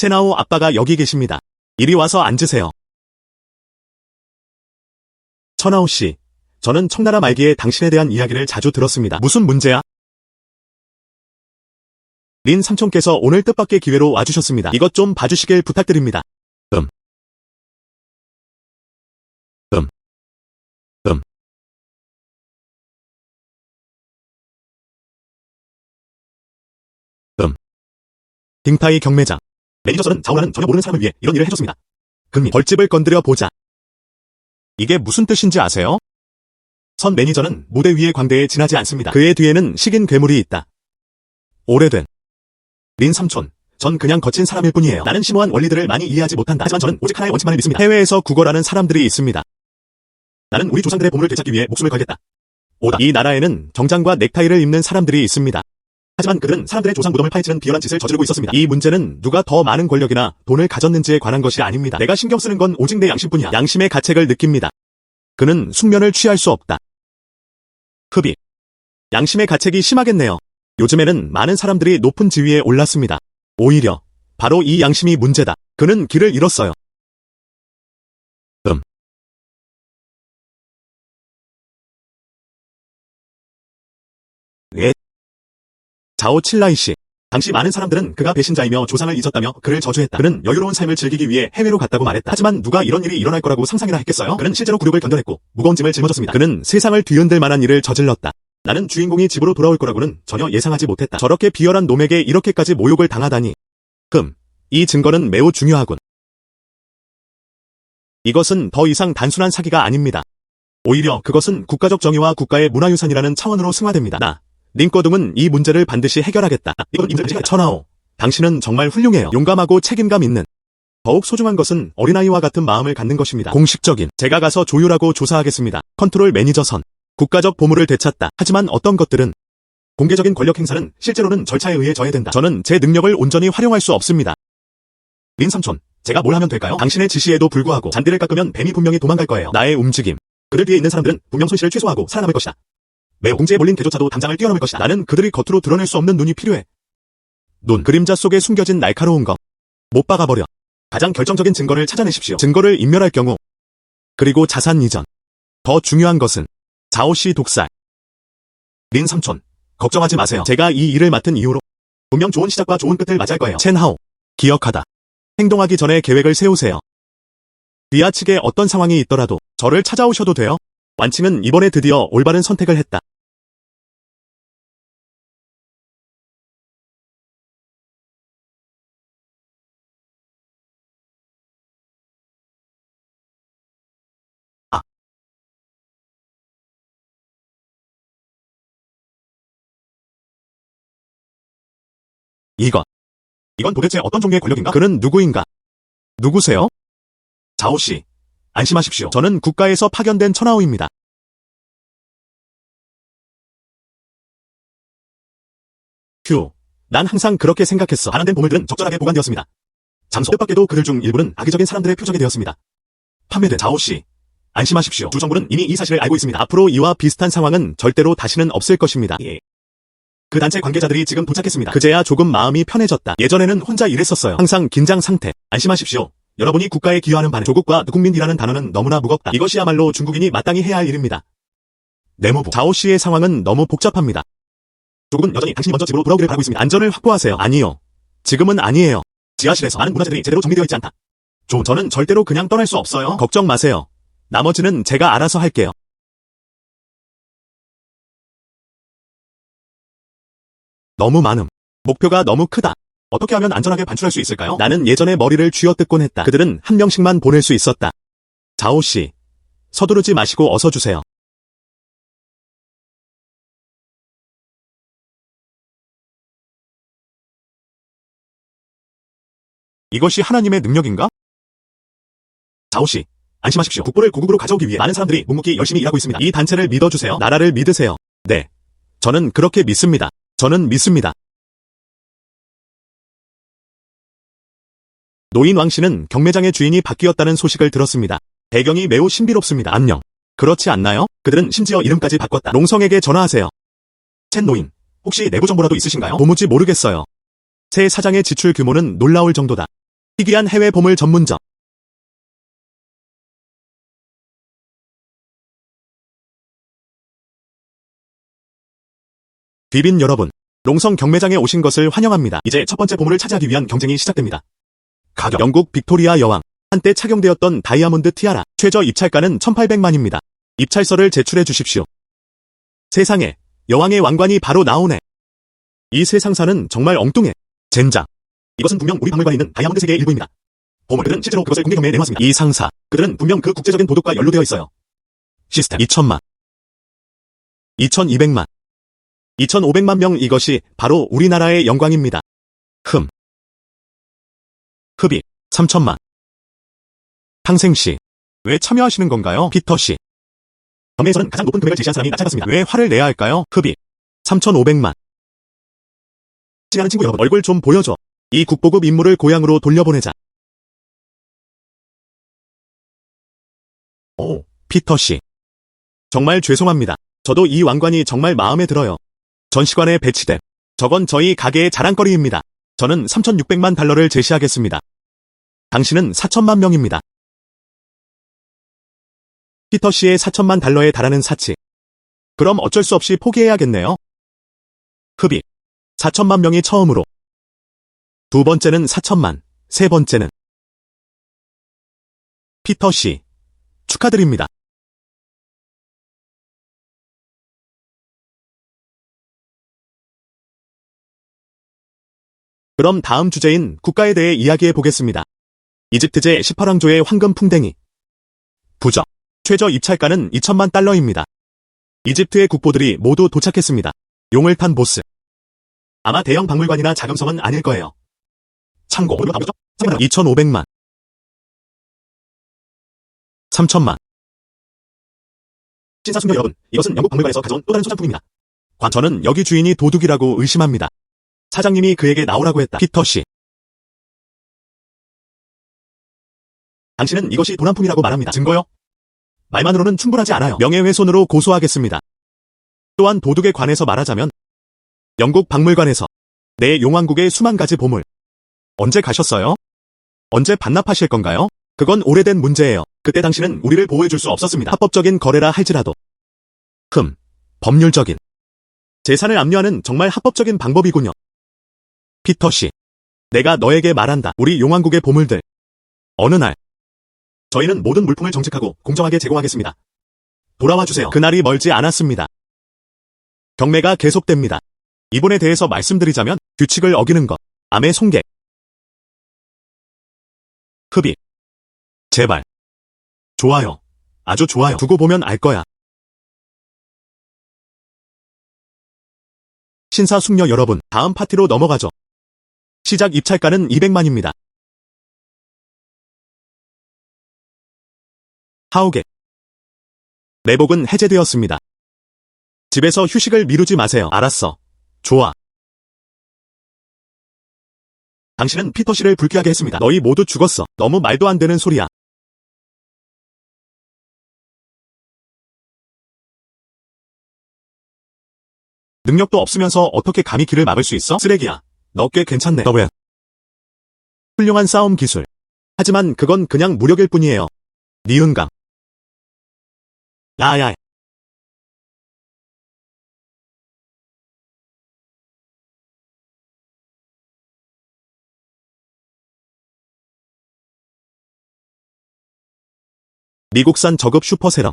채나오 아빠가 여기 계십니다. 이리 와서 앉으세요. 천하오 씨, 저는 청나라 말기에 당신에 대한 이야기를 자주 들었습니다. 무슨 문제야? 린 삼촌께서 오늘 뜻밖의 기회로 와주셨습니다. 이것 좀 봐주시길 부탁드립니다. 딩타이 경매장. 매니저선은 자오라는 전혀 모르는 사람을 위해 이런 일을 해줬습니다. 금리 벌집을 건드려 보자. 이게 무슨 뜻인지 아세요? 선 매니저는 무대 위의 광대에 지나지 않습니다. 그의 뒤에는 식인 괴물이 있다. 오래된 린 삼촌, 전 그냥 거친 사람일 뿐이에요. 나는 심오한 원리들을 많이 이해하지 못한다. 하지만 저는 오직 하나의 원칙만을 믿습니다. 해외에서 구걸하는 사람들이 있습니다. 나는 우리 조상들의 보물을 되찾기 위해 목숨을 걸겠다. 오다. 이 나라에는 정장과 넥타이를 입는 사람들이 있습니다. 하지만 그들은 사람들의 조상 무덤을 파헤치는 비열한 짓을 저지르고 있었습니다. 이 문제는 누가 더 많은 권력이나 돈을 가졌는지에 관한 것이 아닙니다. 내가 신경 쓰는 건 오직 내 양심뿐이야. 양심의 가책을 느낍니다. 그는 숙면을 취할 수 없다. 흡입. 양심의 가책이 심하겠네요. 요즘에는 많은 사람들이 높은 지위에 올랐습니다. 오히려 바로 이 양심이 문제다. 그는 길을 잃었어요. 자오 칠라이 씨. 당시 많은 사람들은 그가 배신자이며 조상을 잊었다며 그를 저주했다. 그는 여유로운 삶을 즐기기 위해 해외로 갔다고 말했다. 하지만 누가 이런 일이 일어날 거라고 상상이나 했겠어요? 그는 실제로 굴욕을 견뎌냈고 무거운 짐을 짊어졌습니다. 그는 세상을 뒤흔들 만한 일을 저질렀다. 나는 주인공이 집으로 돌아올 거라고는 전혀 예상하지 못했다. 저렇게 비열한 놈에게 이렇게까지 모욕을 당하다니. 이 증거는 매우 중요하군. 이것은 더 이상 단순한 사기가 아닙니다. 오히려 그것은 국가적 정의와 국가의 문화유산이라는 차원으로 승화됩니다. 링꺼둥은 이 문제를 반드시 해결하겠다. 이건 임자 천하오. 당신은 정말 훌륭해요. 용감하고 책임감 있는. 더욱 소중한 것은 어린아이와 같은 마음을 갖는 것입니다. 공식적인. 제가 가서 조율하고 조사하겠습니다. 컨트롤 매니저 선. 국가적 보물을 되찾다. 하지만 어떤 것들은 공개적인 권력 행사는 실제로는 절차에 의해 저해된다. 저는 제 능력을 온전히 활용할 수 없습니다. 린 삼촌, 제가 뭘 하면 될까요? 당신의 지시에도 불구하고 잔디를 깎으면 뱀이 분명히 도망갈 거예요. 나의 움직임. 그들 뒤에 있는 사람들은 분명 손실을 최소화하고 살아남을 것이다. 매우 공지에 몰린 개조차도 담장을 뛰어넘을 것이다. 나는 그들이 겉으로 드러낼 수 없는 눈이 필요해. 눈. 그림자 속에 숨겨진 날카로운 것. 못 박아버려. 가장 결정적인 증거를 찾아내십시오. 증거를 인멸할 경우. 그리고 자산 이전. 더 중요한 것은 자오씨 독살. 린 삼촌, 걱정하지 마세요. 제가 이 일을 맡은 이후로 분명 좋은 시작과 좋은 끝을 맞이할 거예요. 첸하오, 기억하다. 행동하기 전에 계획을 세우세요. 비아 측에 어떤 상황이 있더라도 저를 찾아오셔도 돼요. 완칭은 이번에 드디어 올바른 선택을 했다. 이건 도대체 어떤 종류의 권력인가? 그는 누구인가? 누구세요? 자오씨, 안심하십시오. 저는 국가에서 파견된 천하오입니다. 휴, 난 항상 그렇게 생각했어. 반환된 보물들은 적절하게 보관되었습니다. 장소 뜻밖에도 그들 중 일부는 악의적인 사람들의 표적이 되었습니다. 판매된 자오씨, 안심하십시오. 주 정부는 이미 이 사실을 알고 있습니다. 앞으로 이와 비슷한 상황은 절대로 다시는 없을 것입니다. 그 단체 관계자들이 지금 도착했습니다. 그제야 조금 마음이 편해졌다. 예전에는 혼자 일했었어요. 항상 긴장 상태. 안심하십시오. 여러분이 국가에 기여하는 반응. 조국과 국민이라는 단어는 너무나 무겁다. 이것이야말로 중국인이 마땅히 해야 할 일입니다. 내무부. 자오씨의 상황은 너무 복잡합니다. 조국은 여전히 당신이 먼저 집으로 돌아오기를 바라고 있습니다. 안전을 확보하세요. 아니요. 지금은 아니에요. 지하실에서 많은 문화재들이 제대로 정리되어 있지 않다. 저는 절대로 그냥 떠날 수 없어요. 걱정 마세요. 나머지는 제가 알아서 할게요. 너무 많음. 목표가 너무 크다. 어떻게 하면 안전하게 반출할 수 있을까요? 나는 예전에 머리를 쥐어뜯곤 했다. 그들은 한 명씩만 보낼 수 있었다. 자오씨, 서두르지 마시고 어서 주세요. 이것이 하나님의 능력인가? 자오씨, 안심하십시오. 국보를 고국으로 가져오기 위해 많은 사람들이 묵묵히 열심히 일하고 있습니다. 이 단체를 믿어주세요. 나라를 믿으세요. 네. 저는 그렇게 믿습니다. 저는 믿습니다. 노인 왕씨는 경매장의 주인이 바뀌었다는 소식을 들었습니다. 배경이 매우 신비롭습니다. 안녕. 그렇지 않나요? 그들은 심지어 이름까지 바꿨다. 롱성에게 전화하세요. 첸 노인, 혹시 내부 정보라도 있으신가요? 도무지 모르겠어요. 새 사장의 지출 규모는 놀라울 정도다. 희귀한 해외 보물 전문점. 귀빈 여러분, 롱성 경매장에 오신 것을 환영합니다. 이제 첫 번째 보물을 차지하기 위한 경쟁이 시작됩니다. 가격. 영국 빅토리아 여왕. 한때 착용되었던 다이아몬드 티아라. 최저 입찰가는 1,800만입니다. 입찰서를 제출해 주십시오. 세상에, 여왕의 왕관이 바로 나오네. 이 세상사는 정말 엉뚱해. 젠장. 이것은 분명 우리 박물관에 있는 다이아몬드 세계의 일부입니다. 보물들은 실제로 그것을 공개 경매에 내놓았습니다. 이 상사, 그들은 분명 그 국제적인 도둑과 연루되어 있어요. 시스템. 2,000만. 2,200만. 2,500만 명. 이것이 바로 우리나라의 영광입니다. 흡입. 3,000만. 탕생씨. 왜 참여하시는 건가요? 피터씨. 경매에서는 가장 높은 금액을 제시한 사람이 나 찾았습니다. 왜 화를 내야 할까요? 흡입. 3,500만. 친하는 친구 여러분, 얼굴 좀 보여줘. 이 국보급 인물을 고향으로 돌려보내자. 오, 피터씨. 정말 죄송합니다. 저도 이 왕관이 정말 마음에 들어요. 전시관에 배치된. 저건 저희 가게의 자랑거리입니다. 저는 3,600만 달러를 제시하겠습니다. 당신은 4천만 명입니다. 피터씨의 4천만 달러에 달하는 사치. 그럼 어쩔 수 없이 포기해야겠네요. 흡입. 4천만 명이 처음으로. 두 번째는 4천만, 세 번째는. 피터씨. 축하드립니다. 그럼 다음 주제인 국가에 대해 이야기해 보겠습니다. 이집트제 18왕조의 황금 풍뎅이. 부적. 최저 입찰가는 2천만 달러입니다. 이집트의 국보들이 모두 도착했습니다. 용을 탄 보스. 아마 대형 박물관이나 자금성은 아닐 거예요. 참고, 2,500만. 3천만. 신사숙녀 여러분, 이것은 영국 박물관에서 가져온 또 다른 소장품입니다. 저는 여기 주인이 도둑이라고 의심합니다. 사장님이 그에게 나오라고 했다. 피터씨. 당신은 이것이 도난품이라고 말합니다. 증거요? 말만으로는 충분하지 않아요. 명예훼손으로 고소하겠습니다. 또한 도둑에 관해서 말하자면 영국 박물관에서 내 용왕국의 수만 가지 보물. 언제 가셨어요? 언제 반납하실 건가요? 그건 오래된 문제예요. 그때 당신은 우리를 보호해줄 수 없었습니다. 합법적인 거래라 할지라도. 법률적인. 재산을 압류하는 정말 합법적인 방법이군요. 피터씨. 내가 너에게 말한다. 우리 용왕국의 보물들. 어느 날. 저희는 모든 물품을 정직하고 공정하게 제공하겠습니다. 돌아와 주세요. 그날이 멀지 않았습니다. 경매가 계속됩니다. 이번에 대해서 말씀드리자면 규칙을 어기는 것. 암의 손괴. 흡입. 제발. 좋아요. 아주 좋아요. 두고 보면 알 거야. 신사숙녀 여러분, 다음 파티로 넘어가죠. 시작 입찰가는 200만입니다. 하우게. 매복은 해제되었습니다. 집에서 휴식을 미루지 마세요. 알았어. 좋아. 당신은 피터씨를 불쾌하게 했습니다. 너희 모두 죽었어. 너무 말도 안 되는 소리야. 능력도 없으면서 어떻게 감히 길을 막을 수 있어? 쓰레기야. 너 꽤 괜찮네. 너 왜? 훌륭한 싸움 기술. 하지만 그건 그냥 무력일 뿐이에요. 니은강. 야야. 미국산 저급 슈퍼세럼.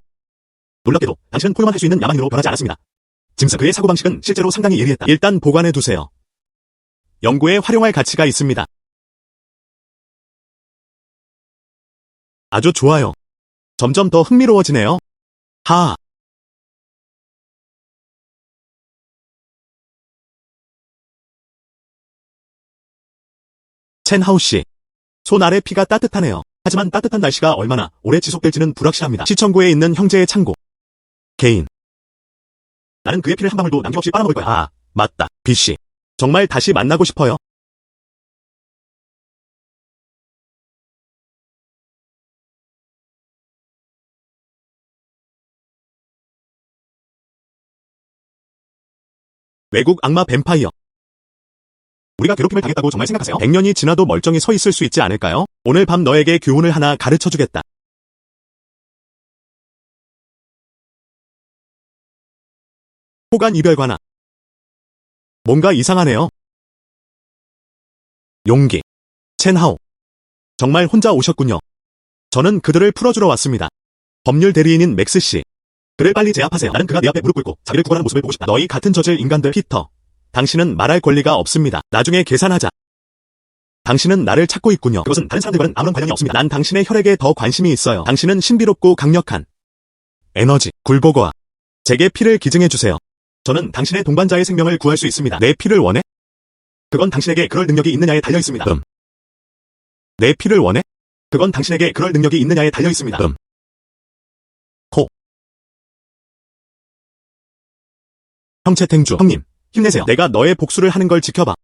놀랍게도 당신은 포효만 할 수 있는 야망인으로 변하지 않았습니다. 짐스 그의 사고방식은 실제로 상당히 예리했다. 일단 보관해두세요. 연구에 활용할 가치가 있습니다. 아주 좋아요. 점점 더 흥미로워지네요. 하하. 첸하우씨. 손 아래 피가 따뜻하네요. 하지만 따뜻한 날씨가 얼마나 오래 지속될지는 불확실합니다. 시청구에 있는 형제의 창고. 개인. 나는 그의 피를 한 방울도 남김없이 빨아먹을 거야. 아, 맞다. 비씨. 정말 다시 만나고 싶어요. 외국 악마 뱀파이어. 우리가 괴롭힘을 당했다고 정말 생각하세요? 100년이 지나도 멀쩡히 서 있을 수 있지 않을까요? 오늘 밤 너에게 교훈을 하나 가르쳐주겠다. 호간 이별관아. 뭔가 이상하네요. 용기. 첸하오. 정말 혼자 오셨군요. 저는 그들을 풀어주러 왔습니다. 법률 대리인인 맥스씨. 그를 빨리 제압하세요. 나는 그가 내 앞에 무릎 꿇고 자기를 구걸하는 모습을 보고 싶다. 너희 같은 저질 인간들. 피터. 당신은 말할 권리가 없습니다. 나중에 계산하자. 당신은 나를 찾고 있군요. 그것은 다른 사람들과는 아무런 관련이 없습니다. 난 당신의 혈액에 더 관심이 있어요. 당신은 신비롭고 강력한 에너지, 굴보거아. 제게 피를 기증해주세요. 저는 당신의 동반자의 생명을 구할 수 있습니다. 내 피를 원해? 그건 당신에게 그럴 능력이 있느냐에 달려있습니다. 내 피를 원해? 그건 당신에게 그럴 능력이 있느냐에 달려있습니다. 호. 형채탱주. 형님, 힘내세요. 내가 너의 복수를 하는 걸 지켜봐.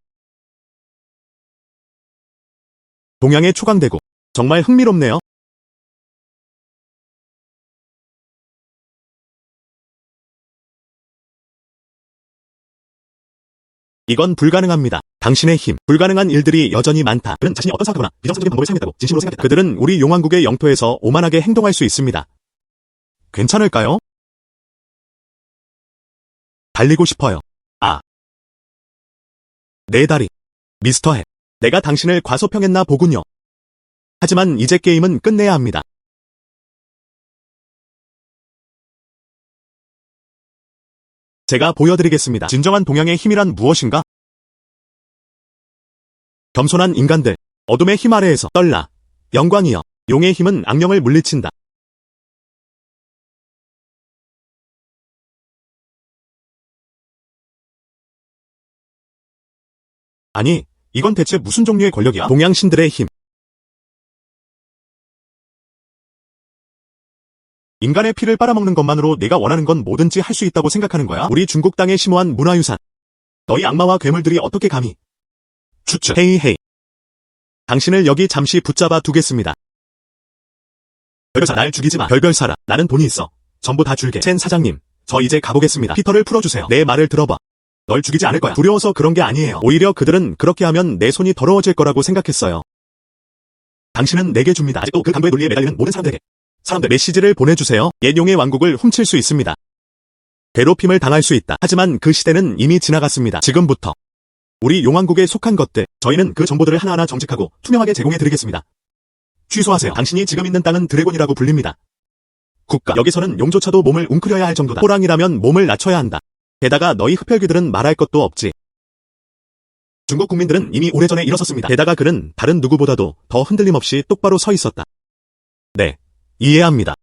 동양의 초강대구. 정말 흥미롭네요. 이건 불가능합니다. 당신의 힘. 불가능한 일들이 여전히 많다. 그는 자신이 어떤 사악하거나 비정상적인 방법을 사용했다고 진심으로 생각했다. 그들은 우리 용왕국의 영토에서 오만하게 행동할 수 있습니다. 괜찮을까요? 달리고 싶어요. 아. 내 다리. 미스터 해. 내가 당신을 과소평했나 보군요. 하지만 이제 게임은 끝내야 합니다. 제가 보여드리겠습니다. 진정한 동양의 힘이란 무엇인가? 겸손한 인간들, 어둠의 힘 아래에서 떨라. 영광이여, 용의 힘은 악령을 물리친다. 아니, 이건 대체 무슨 종류의 권력이야? 동양 신들의 힘. 인간의 피를 빨아먹는 것만으로 내가 원하는 건 뭐든지 할 수 있다고 생각하는 거야? 우리 중국 땅에 심오한 문화유산. 너희 악마와 괴물들이 어떻게 감히? 추측. 헤이. 당신을 여기 잠시 붙잡아 두겠습니다. 별별사, 날 죽이지 마. 별별사라. 나는 돈이 있어. 전부 다 줄게. 첸 사장님, 저 이제 가보겠습니다. 피터를 풀어주세요. 내 말을 들어봐. 널 죽이지 않을 거야. 두려워서 그런 게 아니에요. 오히려 그들은 그렇게 하면 내 손이 더러워질 거라고 생각했어요. 당신은 내게 줍니다. 아직도 그 강도의 논리에 매달리는 모든 사람들에게. 사람들, 메시지를 보내주세요. 옛 용의 왕국을 훔칠 수 있습니다. 괴롭힘을 당할 수 있다. 하지만 그 시대는 이미 지나갔습니다. 지금부터 우리 용왕국에 속한 것들, 저희는 그 정보들을 하나하나 정직하고 투명하게 제공해드리겠습니다. 취소하세요. 당신이 지금 있는 땅은 드래곤이라고 불립니다. 국가, 여기서는 용조차도 몸을 웅크려야 할 정도다. 호랑이라면 몸을 낮춰야 한다. 게다가 너희 흡혈귀들은 말할 것도 없지. 중국 국민들은 이미 오래전에 일어섰습니다. 게다가 그는 다른 누구보다도 더 흔들림 없이 똑바로 서 있었다. 네, 이해합니다.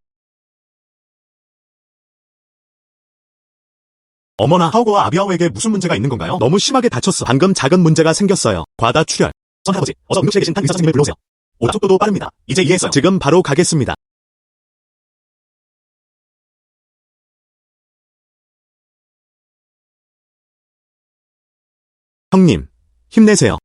어머나, 하오거와 아비아오에게 무슨 문제가 있는 건가요? 너무 심하게 다쳤어. 방금 작은 문제가 생겼어요. 과다 출혈. 전 할아버지, 어서 응급실에 계신 한 의사 선생님을 불러오세요. 오다 속도도 빠릅니다. 이제 이해했어요. 지금 바로 가겠습니다. 형님, 힘내세요.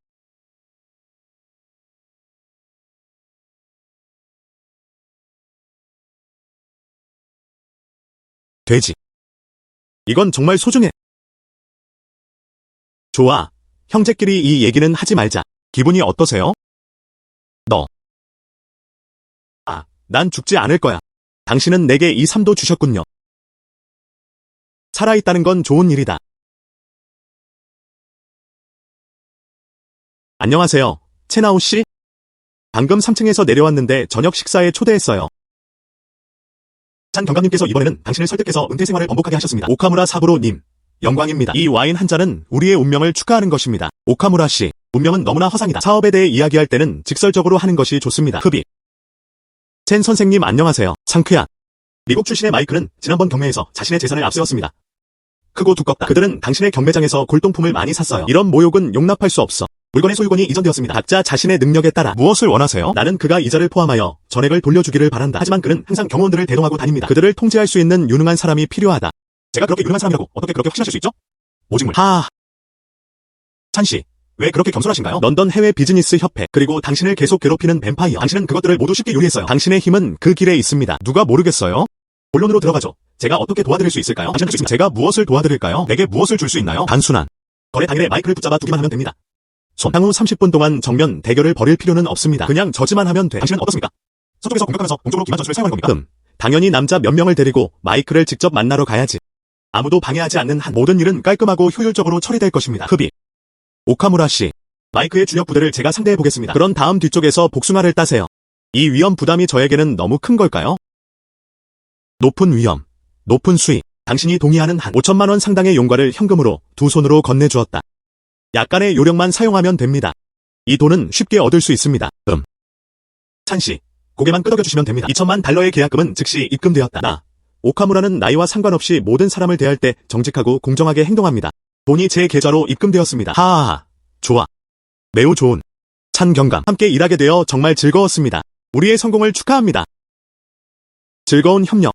돼지. 이건 정말 소중해. 좋아. 형제끼리 이 얘기는 하지 말자. 기분이 어떠세요? 너. 아, 난 죽지 않을 거야. 당신은 내게 이 삶도 주셨군요. 살아있다는 건 좋은 일이다. 안녕하세요, 채나오 씨? 방금 3층에서 내려왔는데 저녁 식사에 초대했어요. 찬 경감님께서 이번에는 당신을 설득해서 은퇴 생활을 번복하게 하셨습니다. 오카무라 사부로님, 영광입니다. 이 와인 한 잔은 우리의 운명을 축하하는 것입니다. 오카무라 씨, 운명은 너무나 허상이다. 사업에 대해 이야기할 때는 직설적으로 하는 것이 좋습니다. 흡입. 첸 선생님 안녕하세요. 상쾌한. 미국 출신의 마이크는 지난번 경매에서 자신의 재산을 앞세웠습니다. 크고 두껍다. 그들은 당신의 경매장에서 골동품을 많이 샀어요. 이런 모욕은 용납할 수 없어. 물건의 소유권이 이전되었습니다. 각자 자신의 능력에 따라 무엇을 원하세요? 나는 그가 이자를 포함하여 전액을 돌려주기를 바란다. 하지만 그는 항상 경호원들을 대동하고 다닙니다. 그들을 통제할 수 있는 유능한 사람이 필요하다. 제가 그렇게 유능한 사람이라고 어떻게 그렇게 확신하실 수 있죠? 오직물. 찬씨, 왜 그렇게 겸손하신가요? 런던 해외 비즈니스 협회, 그리고 당신을 계속 괴롭히는 뱀파이어. 당신은 그것들을 모두 쉽게 요리했어요. 당신의 힘은 그 길에 있습니다. 누가 모르겠어요? 본론으로 들어가죠. 제가 어떻게 도와드릴 수 있을까요? 당신은 할 수 있습니다. 제가 무엇을 도와드릴까요? 내게 무엇을 줄 수 있나요? 단순한 거래 당일에 마이크를 붙잡아 두기만 하면 됩니다. 향후 30분 동안 정면 대결을 벌일 필요는 없습니다. 그냥 저지만 하면 돼. 당신은 어떻습니까? 서쪽에서 공격하면서 동쪽으로 기만 전술을 사용하는 겁니까? 당연히 남자 몇 명을 데리고 마이크를 직접 만나러 가야지. 아무도 방해하지 않는 한 모든 일은 깔끔하고 효율적으로 처리될 것입니다. 흡입. 오카무라 씨. 마이크의 주력 부대를 제가 상대해보겠습니다. 그런 다음 뒤쪽에서 복숭아를 따세요. 이 위험 부담이 저에게는 너무 큰 걸까요? 높은 위험, 높은 수익. 당신이 동의하는 한 5천만 원 상당의 용과를 현금으로 두 손으로 건네주었다. 약간의 요령만 사용하면 됩니다. 이 돈은 쉽게 얻을 수 있습니다. 찬씨, 고개만 끄덕여주시면 됩니다. 2천만 달러의 계약금은 즉시 입금되었다. 오카무라는 나이와 상관없이 모든 사람을 대할 때 정직하고 공정하게 행동합니다. 돈이 제 계좌로 입금되었습니다. 하하하. 좋아. 매우 좋은. 찬 경감. 함께 일하게 되어 정말 즐거웠습니다. 우리의 성공을 축하합니다. 즐거운 협력.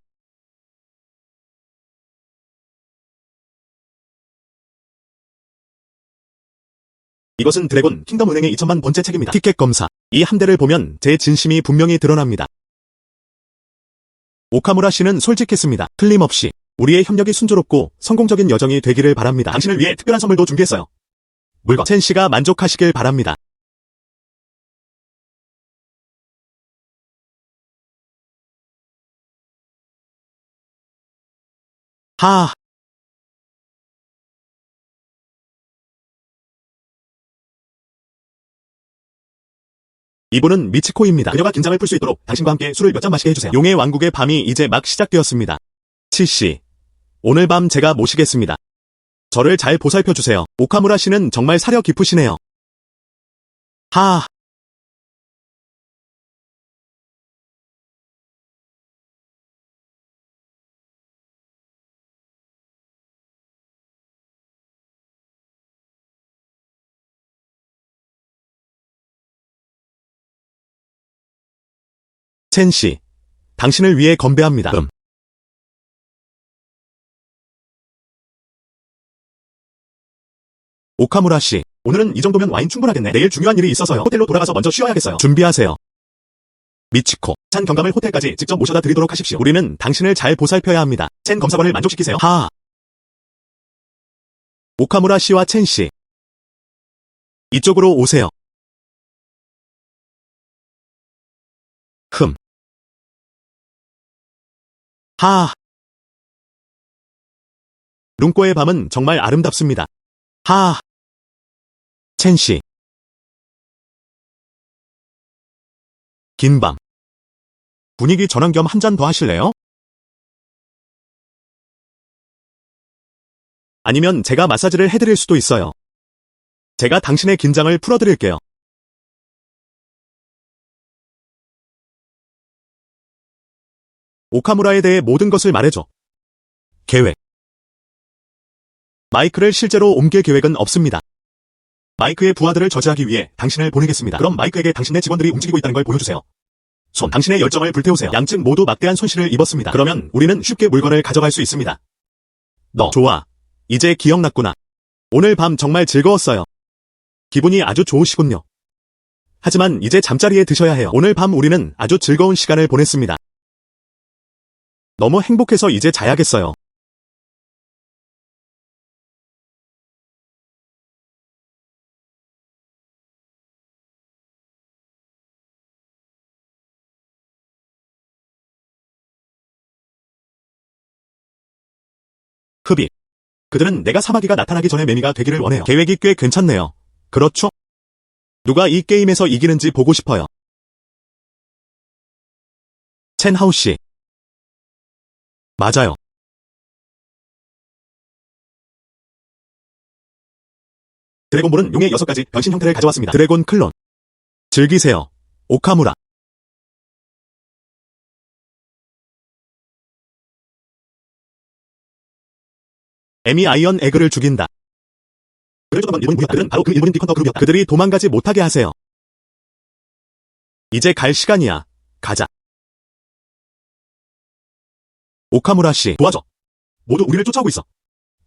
이것은 드래곤 킹덤 은행의 2천만 번째 책입니다. 티켓 검사. 이 함대를 보면 제 진심이 분명히 드러납니다. 오카무라 씨는 솔직했습니다. 틀림없이 우리의 협력이 순조롭고 성공적인 여정이 되기를 바랍니다. 당신을 위해 특별한 선물도 준비했어요. 물건. 첸 씨가 만족하시길 바랍니다. 하하. 이분은 미치코입니다. 그녀가 긴장을 풀 수 있도록 당신과 함께 술을 몇 잔 마시게 해주세요. 용의 왕국의 밤이 이제 막 시작되었습니다. 치씨, 오늘 밤 제가 모시겠습니다. 저를 잘 보살펴주세요. 오카무라 씨는 정말 사려 깊으시네요. 하하. 첸 씨, 당신을 위해 건배합니다. 오카무라 씨, 오늘은 이 정도면 와인 충분하겠네. 내일 중요한 일이 있어서요. 호텔로 돌아가서 먼저 쉬어야겠어요. 준비하세요. 미치코, 찬 경감을 호텔까지 직접 모셔다 드리도록 하십시오. 우리는 당신을 잘 보살펴야 합니다. 첸 검사관을 만족시키세요. 하하. 오카무라 씨와 첸 씨, 이쪽으로 오세요. 하하. 룽꼬의 밤은 정말 아름답습니다. 하하. 첸 씨. 긴 밤. 분위기 전환 겸 한 잔 더 하실래요? 아니면 제가 마사지를 해드릴 수도 있어요. 제가 당신의 긴장을 풀어드릴게요. 오카무라에 대해 모든 것을 말해줘. 계획. 마이크를 실제로 옮길 계획은 없습니다. 마이크의 부하들을 저지하기 위해 당신을 보내겠습니다. 그럼 마이크에게 당신의 직원들이 움직이고 있다는 걸 보여주세요. 손. 당신의 열정을 불태우세요. 양측 모두 막대한 손실을 입었습니다. 그러면 우리는 쉽게 물건을 가져갈 수 있습니다. 너. 좋아. 이제 기억났구나. 오늘 밤 정말 즐거웠어요. 기분이 아주 좋으시군요. 하지만 이제 잠자리에 드셔야 해요. 오늘 밤 우리는 아주 즐거운 시간을 보냈습니다. 너무 행복해서 이제 자야겠어요. 흡입. 그들은 내가 사마귀가 나타나기 전에 매미가 되기를 원해요. 계획이 꽤 괜찮네요. 그렇죠? 누가 이 게임에서 이기는지 보고 싶어요. 첸 하우 씨. 맞아요. 드래곤볼은 용의 6가지 변신 형태를 가져왔습니다. 드래곤 클론. 즐기세요. 오카무라. 에미 아이언 에그를 죽인다. 그를 쫓아던 일본 무협 그들은 바로 그 일본인 디컨터 그룹이었다. 그들이 도망가지 못하게 하세요. 이제 갈 시간이야. 가자. 오카무라 씨, 도와줘. 모두 우리를 쫓아오고 있어.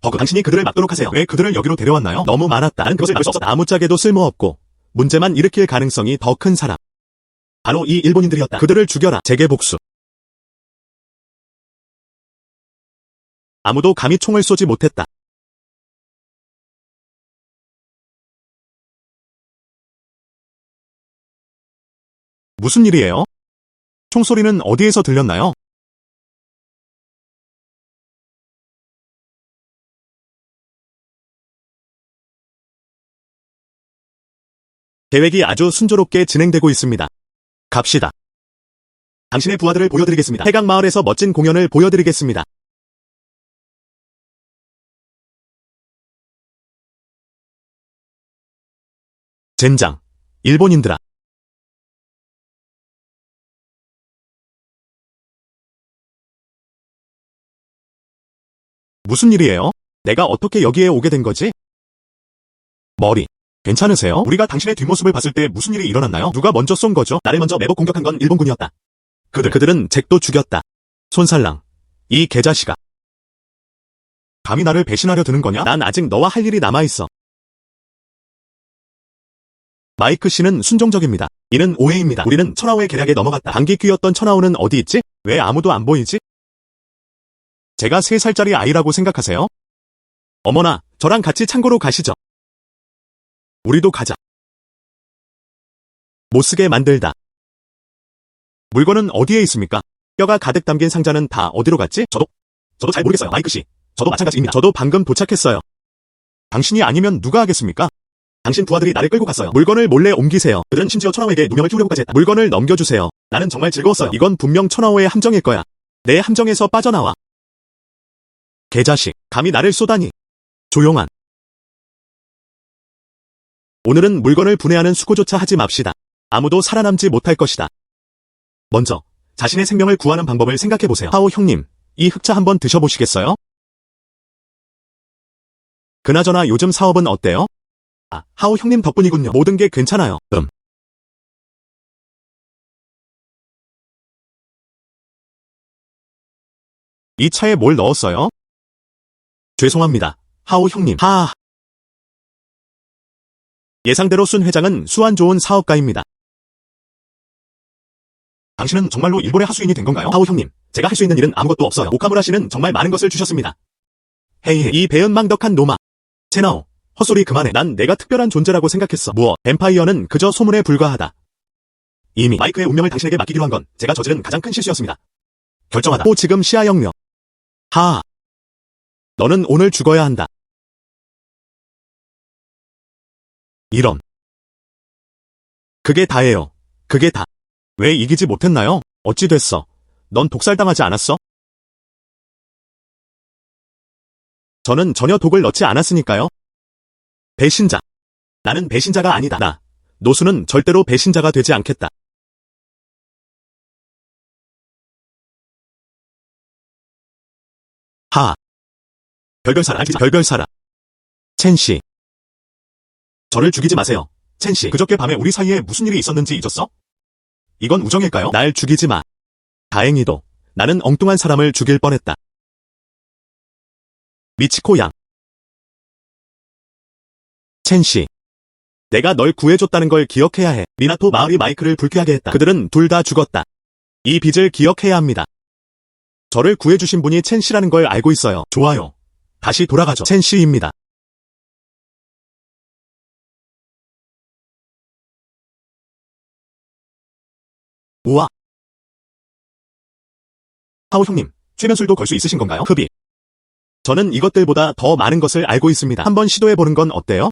버그, 당신이 그들을 막도록 하세요. 왜 그들을 여기로 데려왔나요? 너무 많았다. 나는 그것을 막을 수 없었다. 아무짝에도 쓸모없고 문제만 일으킬 가능성이 더 큰 사람. 바로 이 일본인들이었다. 그들을 죽여라. 제게 복수. 아무도 감히 총을 쏘지 못했다. 무슨 일이에요? 총소리는 어디에서 들렸나요? 계획이 아주 순조롭게 진행되고 있습니다. 갑시다. 당신의 부하들을 보여드리겠습니다. 해강마을에서 멋진 공연을 보여드리겠습니다. 젠장, 일본인들아. 무슨 일이에요? 내가 어떻게 여기에 오게 된 거지? 머리, 괜찮으세요? 우리가 당신의 뒷모습을 봤을 때 무슨 일이 일어났나요? 누가 먼저 쏜 거죠? 나를 먼저 매복 공격한 건 일본군이었다. 그들은 잭도 죽였다. 손살랑, 이 개자식아. 감히 나를 배신하려 드는 거냐? 난 아직 너와 할 일이 남아있어. 마이크 씨는 순종적입니다. 이는 오해입니다. 우리는 천하오의 계략에 넘어갔다. 방귀 뀌었던 천하오는 어디 있지? 왜 아무도 안 보이지? 제가 3살짜리 아이라고 생각하세요? 어머나, 저랑 같이 창고로 가시죠. 우리도 가자. 못쓰게 만들다. 물건은 어디에 있습니까? 뼈가 가득 담긴 상자는 다 어디로 갔지? 저도 잘 모르겠어요, 마이크 씨. 저도 마찬가지입니다. 저도 방금 도착했어요. 당신이 아니면 누가 하겠습니까? 당신 부하들이 나를 끌고 갔어요. 물건을 몰래 옮기세요. 그들은 심지어 천하오에게 누명을 키우려고까지 했다. 물건을 넘겨주세요. 나는 정말 즐거웠어요. 이건 분명 천하오의 함정일 거야. 내 함정에서 빠져나와. 개자식, 감히 나를 쏘다니. 조용한. 오늘은 물건을 분해하는 수고조차 하지 맙시다. 아무도 살아남지 못할 것이다. 먼저 자신의 생명을 구하는 방법을 생각해보세요. 하오 형님, 이 흑차 한번 드셔보시겠어요? 그나저나 요즘 사업은 어때요? 하오 형님 덕분이군요. 모든 게 괜찮아요. 이 차에 뭘 넣었어요? 죄송합니다. 하오 형님. 예상대로 순 회장은 수완 좋은 사업가입니다. 당신은 정말로 일본의 하수인이 된 건가요? 하오 형님, 제가 할 수 있는 일은 아무것도 없어요. 오카무라 씨는 정말 많은 것을 주셨습니다. 헤이, 이 배은망덕한 놈아. 채나오, 헛소리 그만해. 난 내가 특별한 존재라고 생각했어. 무엇, 엠파이어는 그저 소문에 불과하다. 이미 마이크의 운명을 당신에게 맡기기로 한 건 제가 저지른 가장 큰 실수였습니다. 결정하다. 지금 시아영녀. 너는 오늘 죽어야 한다. 이런. 그게 다예요. 그게 다. 왜 이기지 못했나요? 어찌 됐어? 넌 독살당하지 않았어? 저는 전혀 독을 넣지 않았으니까요. 배신자. 나는 배신자가 아니다. 노수는 절대로 배신자가 되지 않겠다. 별별사라. 첸씨. 저를 죽이지 마세요. 첸씨, 그저께 밤에 우리 사이에 무슨 일이 있었는지 잊었어? 이건 우정일까요? 날 죽이지 마. 다행히도 나는 엉뚱한 사람을 죽일 뻔했다. 미치코 양. 첸씨. 내가 널 구해줬다는 걸 기억해야 해. 미나토 마을이 마이크를 불쾌하게 했다. 그들은 둘 다 죽었다. 이 빚을 기억해야 합니다. 저를 구해주신 분이 첸씨라는 걸 알고 있어요. 좋아요. 다시 돌아가죠. 첸씨입니다. 우와. 하오 형님, 최면술도 걸 수 있으신 건가요? 흡입. 저는 이것들보다 더 많은 것을 알고 있습니다. 한번 시도해보는 건 어때요?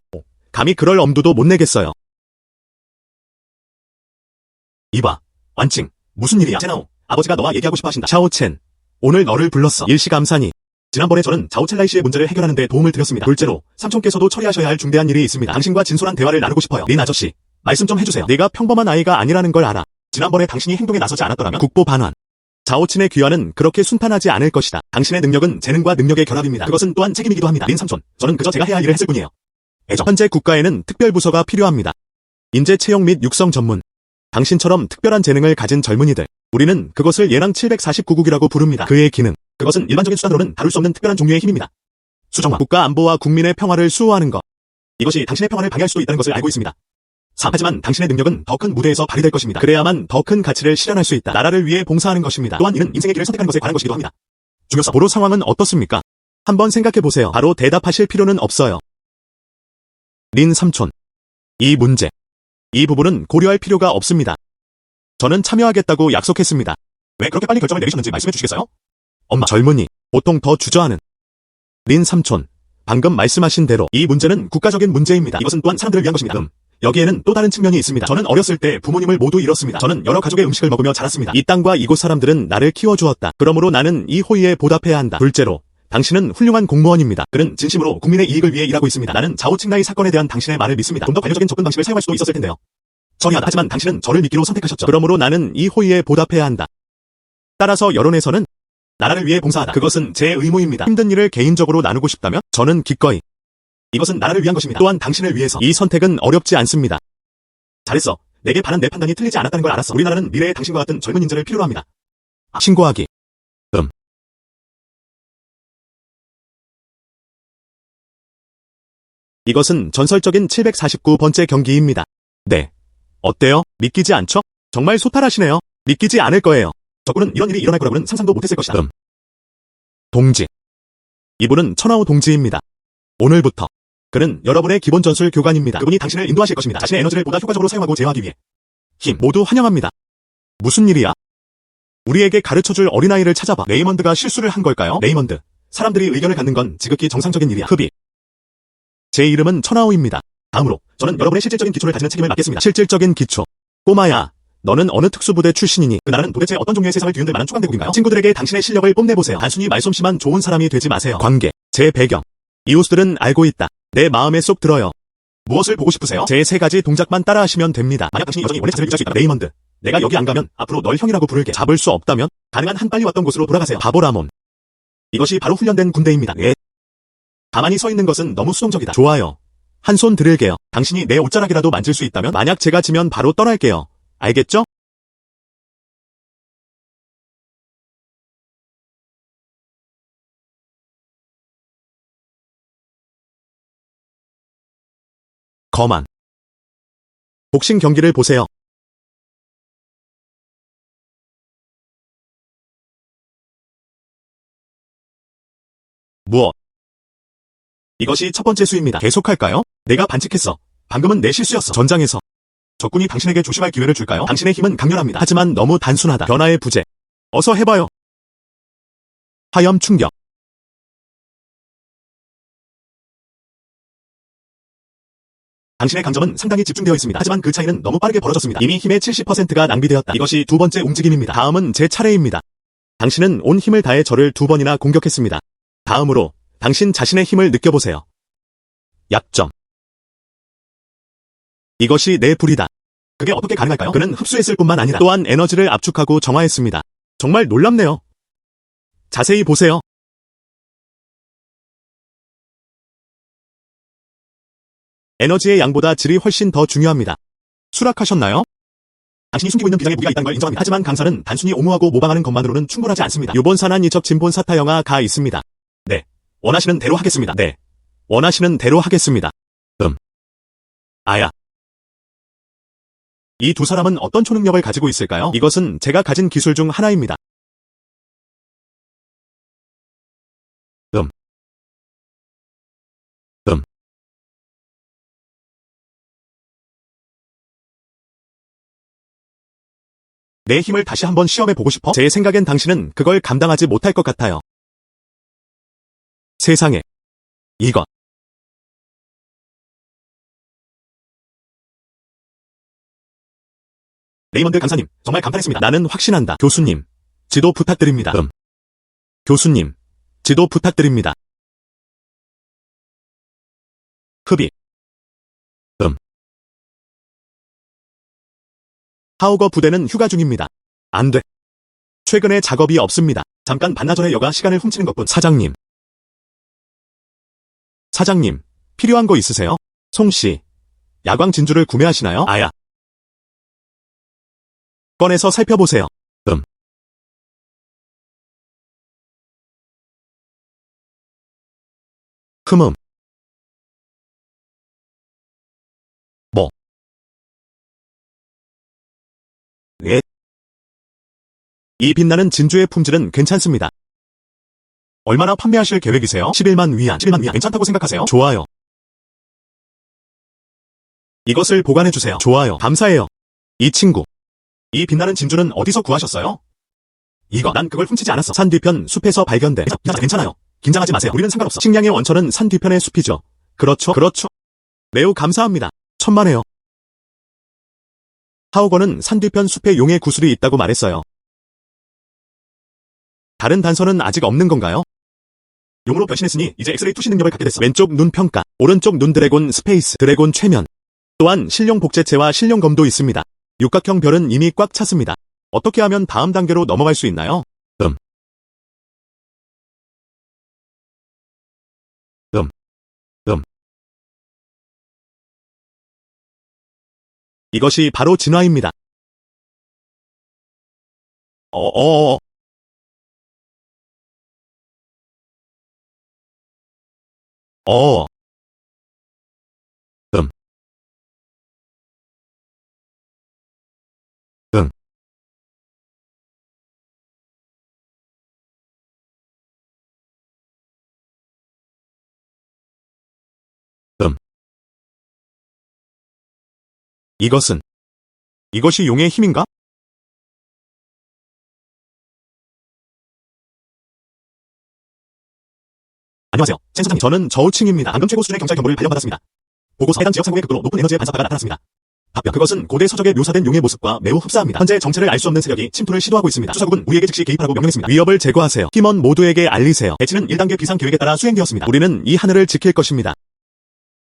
감히 그럴 엄두도 못 내겠어요. 이봐, 완칭. 무슨 일이야? 채나오, 아버지가 너와 얘기하고 싶어 하신다. 샤오첸, 오늘 너를 불렀어. 일시감사니. 지난번에 저는 자오첼라이 씨의 문제를 해결하는 데 도움을 드렸습니다. 둘째로, 삼촌께서도 처리하셔야 할 중대한 일이 있습니다. 당신과 진솔한 대화를 나누고 싶어요. 린 아저씨, 말씀 좀 해주세요. 내가 평범한 아이가 아니라는 걸 알아. 지난번에 당신이 행동에 나서지 않았더라면 국보 반환. 자오친의 귀환은 그렇게 순탄하지 않을 것이다. 당신의 능력은 재능과 능력의 결합입니다. 그것은 또한 책임이기도 합니다. 린 삼촌, 저는 그저 제가 해야 할 일을 했을 뿐이에요. 현재 국가에는 특별부서가 필요합니다. 인재 채용 및 육성 전문. 당신처럼 특별한 재능을 가진 젊은이들. 우리는 그것을 예랑 749국이라고 부릅니다. 그의 기능. 그것은 일반적인 수단으로는 다룰 수 없는 특별한 종류의 힘입니다. 수정화. 국가 안보와 국민의 평화를 수호하는 것. 이것이 당신의 평화를 방해할 수도 있다는 것을 알고 있습니다. 하지만 당신의 능력은 더 큰 무대에서 발휘될 것입니다. 그래야만 더 큰 가치를 실현할 수 있다. 나라를 위해 봉사하는 것입니다. 또한 이는 인생의 길을 선택하는 것에 관한 것이기도 합니다. 중요성. 보로 상황은 어떻습니까? 한번 생각해보세요. 바로 대답하실 필요는 없어요. 린 삼촌. 이 문제. 이 부분은 고려할 필요가 없습니다. 저는 참여하겠다고 약속했습니다. 왜 그렇게 빨리 결정을 내리셨는지 말씀해 주시겠어요? 엄마, 젊은이, 보통 더 주저하는. 린 삼촌, 방금 말씀하신 대로 이 문제는 국가적인 문제입니다. 이것은 또한 사람들을 위한 것입니다. 여기에는 또 다른 측면이 있습니다. 저는 어렸을 때 부모님을 모두 잃었습니다. 저는 여러 가족의 음식을 먹으며 자랐습니다. 이 땅과 이곳 사람들은 나를 키워주었다. 그러므로 나는 이 호의에 보답해야 한다. 둘째로, 당신은 훌륭한 공무원입니다. 그는 진심으로 국민의 이익을 위해 일하고 있습니다. 나는 자오칭나이 사건에 대한 당신의 말을 믿습니다. 좀 더 관료적인 접근 방식을 사용할 수도 있었을 텐데요. 전이하다. 하지만 당신은 저를 믿기로 선택하셨죠. 그러므로 나는 이 호의에 보답해야 한다. 따라서 여론에서는 나라를 위해 봉사하다. 그것은 제 의무입니다. 힘든 일을 개인적으로 나누고 싶다면 저는 기꺼이. 이것은 나라를 위한 것입니다. 또한 당신을 위해서. 이 선택은 어렵지 않습니다. 잘했어. 내게 바란 내 판단이 틀리지 않았다는 걸 알았어. 우리나라는 미래의 당신과 같은 젊은 인재를 필요로 합니다. 신고하기. 이것은 전설적인 749번째 경기입니다. 네. 어때요? 믿기지 않죠? 정말 소탈하시네요. 믿기지 않을 거예요. 적군은 이런 일이 일어날 거라고는 상상도 못했을 것이다. 동지. 이분은 천하우 동지입니다. 오늘부터 그는 여러분의 기본 전술 교관입니다. 그분이 당신을 인도하실 것입니다. 자신의 에너지를 보다 효과적으로 사용하고 제어하기 위해. 힘 모두 환영합니다. 무슨 일이야? 우리에게 가르쳐줄 어린아이를 찾아봐. 레이먼드가 실수를 한 걸까요? 레이먼드. 사람들이 의견을 갖는 건 지극히 정상적인 일이야. 흡입. 제 이름은 천하우입니다. 다음으로 저는 여러분의 실질적인 기초를 다지는 책임을 맡겠습니다. 실질적인 기초. 꼬마야. 너는 어느 특수부대 출신이니? 그 나라는 도대체 어떤 종류의 세상을 뒤흔들 만한 초강대국인가요? 친구들에게 당신의 실력을 뽐내보세요. 단순히 말솜씨만 좋은 사람이 되지 마세요. 관계. 제 배경. 이웃들은 알고 있다. 내 마음에 쏙 들어요. 무엇을 보고 싶으세요? 제 3가지 동작만 따라하시면 됩니다. 만약 당신이 여전히 원래 자세를 유지할 수 있다면 레이먼드. 내가 여기 안 가면 앞으로 널 형이라고 부를게. 잡을 수 없다면 가능한 한 빨리 왔던 곳으로 돌아가세요. 바보라몬. 이것이 바로 훈련된 군대입니다. 예. 가만히 서 있는 것은 너무 수동적이다. 좋아요. 한 손 드릴게요. 당신이 내 옷자락이라도 만질 수 있다면 만약 제가 지면 바로 떠날게요. 알겠죠? 거만. 복싱 경기를 보세요. 무엇? 이것이 첫 번째 수입니다. 계속할까요? 내가 반칙했어. 방금은 내 실수였어. 전장에서. 적군이 당신에게 조심할 기회를 줄까요? 당신의 힘은 강렬합니다. 하지만 너무 단순하다. 변화의 부재. 어서 해봐요. 화염 충격. 당신의 강점은 상당히 집중되어 있습니다. 하지만 그 차이는 너무 빠르게 벌어졌습니다. 이미 힘의 70%가 낭비되었다. 이것이 두 번째 움직임입니다. 다음은 제 차례입니다. 당신은 온 힘을 다해 저를 2번이나 공격했습니다. 다음으로 당신 자신의 힘을 느껴보세요. 약점. 이것이 내 불이다. 그게 어떻게 가능할까요? 그는 흡수했을 뿐만 아니라 또한 에너지를 압축하고 정화했습니다. 정말 놀랍네요. 자세히 보세요. 에너지의 양보다 질이 훨씬 더 중요합니다. 수락하셨나요? 당신이 숨기고 있는 비장의 무기가 있다는 걸 인정합니다. 하지만 강사는 단순히 옹호하고 모방하는 것만으로는 충분하지 않습니다. 유본산한 이적 진본 사타 영화가 있습니다. 네. 원하시는 대로 하겠습니다. 네. 원하시는 대로 하겠습니다. 아야. 이 두 사람은 어떤 초능력을 가지고 있을까요? 이것은 제가 가진 기술 중 하나입니다. 내 힘을 다시 한번 시험해보고 싶어? 제 생각엔 당신은 그걸 감당하지 못할 것 같아요. 세상에. 이것. 레이먼드 강사님, 정말 감탄했습니다. 나는 확신한다. 교수님, 지도 부탁드립니다. 교수님, 지도 부탁드립니다. 흡입. 하우거 부대는 휴가 중입니다. 안 돼. 최근에 작업이 없습니다. 잠깐 반나절의 여가 시간을 훔치는 것뿐. 사장님. 사장님, 필요한 거 있으세요? 송씨, 야광 진주를 구매하시나요? 아야. 꺼내서 살펴보세요. 흠음. 뭐? 예. 이 빛나는 진주의 품질은 괜찮습니다. 얼마나 판매하실 계획이세요? 11만 위안. 11만 위안 괜찮다고 생각하세요? 좋아요. 이것을 보관해주세요. 좋아요. 감사해요. 이 친구. 이 빛나는 진주는 어디서 구하셨어요? 이거, 난 그걸 훔치지 않았어. 산 뒤편 숲에서 발견된. 괜찮아요. 긴장하지 마세요. 우리는 상관없어. 식량의 원천은 산 뒤편의 숲이죠. 그렇죠. 매우 감사합니다. 천만에요. 하오건은 산 뒤편 숲에 용의 구슬이 있다고 말했어요. 다른 단서는 아직 없는 건가요? 용으로 변신했으니 이제 엑스레이 투시 능력을 갖게 됐어. 왼쪽 눈 평가, 오른쪽 눈 드래곤 스페이스, 드래곤 최면. 또한 실용 복제체와 실용 검도 있습니다. 육각형 별은 이미 꽉 찼습니다. 어떻게 하면 다음 단계로 넘어갈 수 있나요? 이것이 바로 진화입니다. 어어어. 어. 음. 응. 음. 이것이 용의 힘인가? 안녕하세요. 센 소장님. 저는 저우층입니다. 방금 최고 수준의 경찰 경보를 발령받았습니다. 보고서 해당 지역 상공의 극도로 높은 에너지의 반사파가 나타났습니다. 답변. 그것은 고대 서적에 묘사된 용의 모습과 매우 흡사합니다. 현재 정체를 알 수 없는 세력이 침투를 시도하고 있습니다. 수사국은 우리에게 즉시 개입하라고 명령했습니다. 위협을 제거하세요. 팀원 모두에게 알리세요. 배치는 1단계 비상 계획에 따라 수행되었습니다. 우리는 이 하늘을 지킬 것입니다.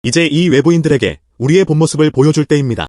이제 이 외부인들에게 우리의 본 모습을 보여줄 때입니다.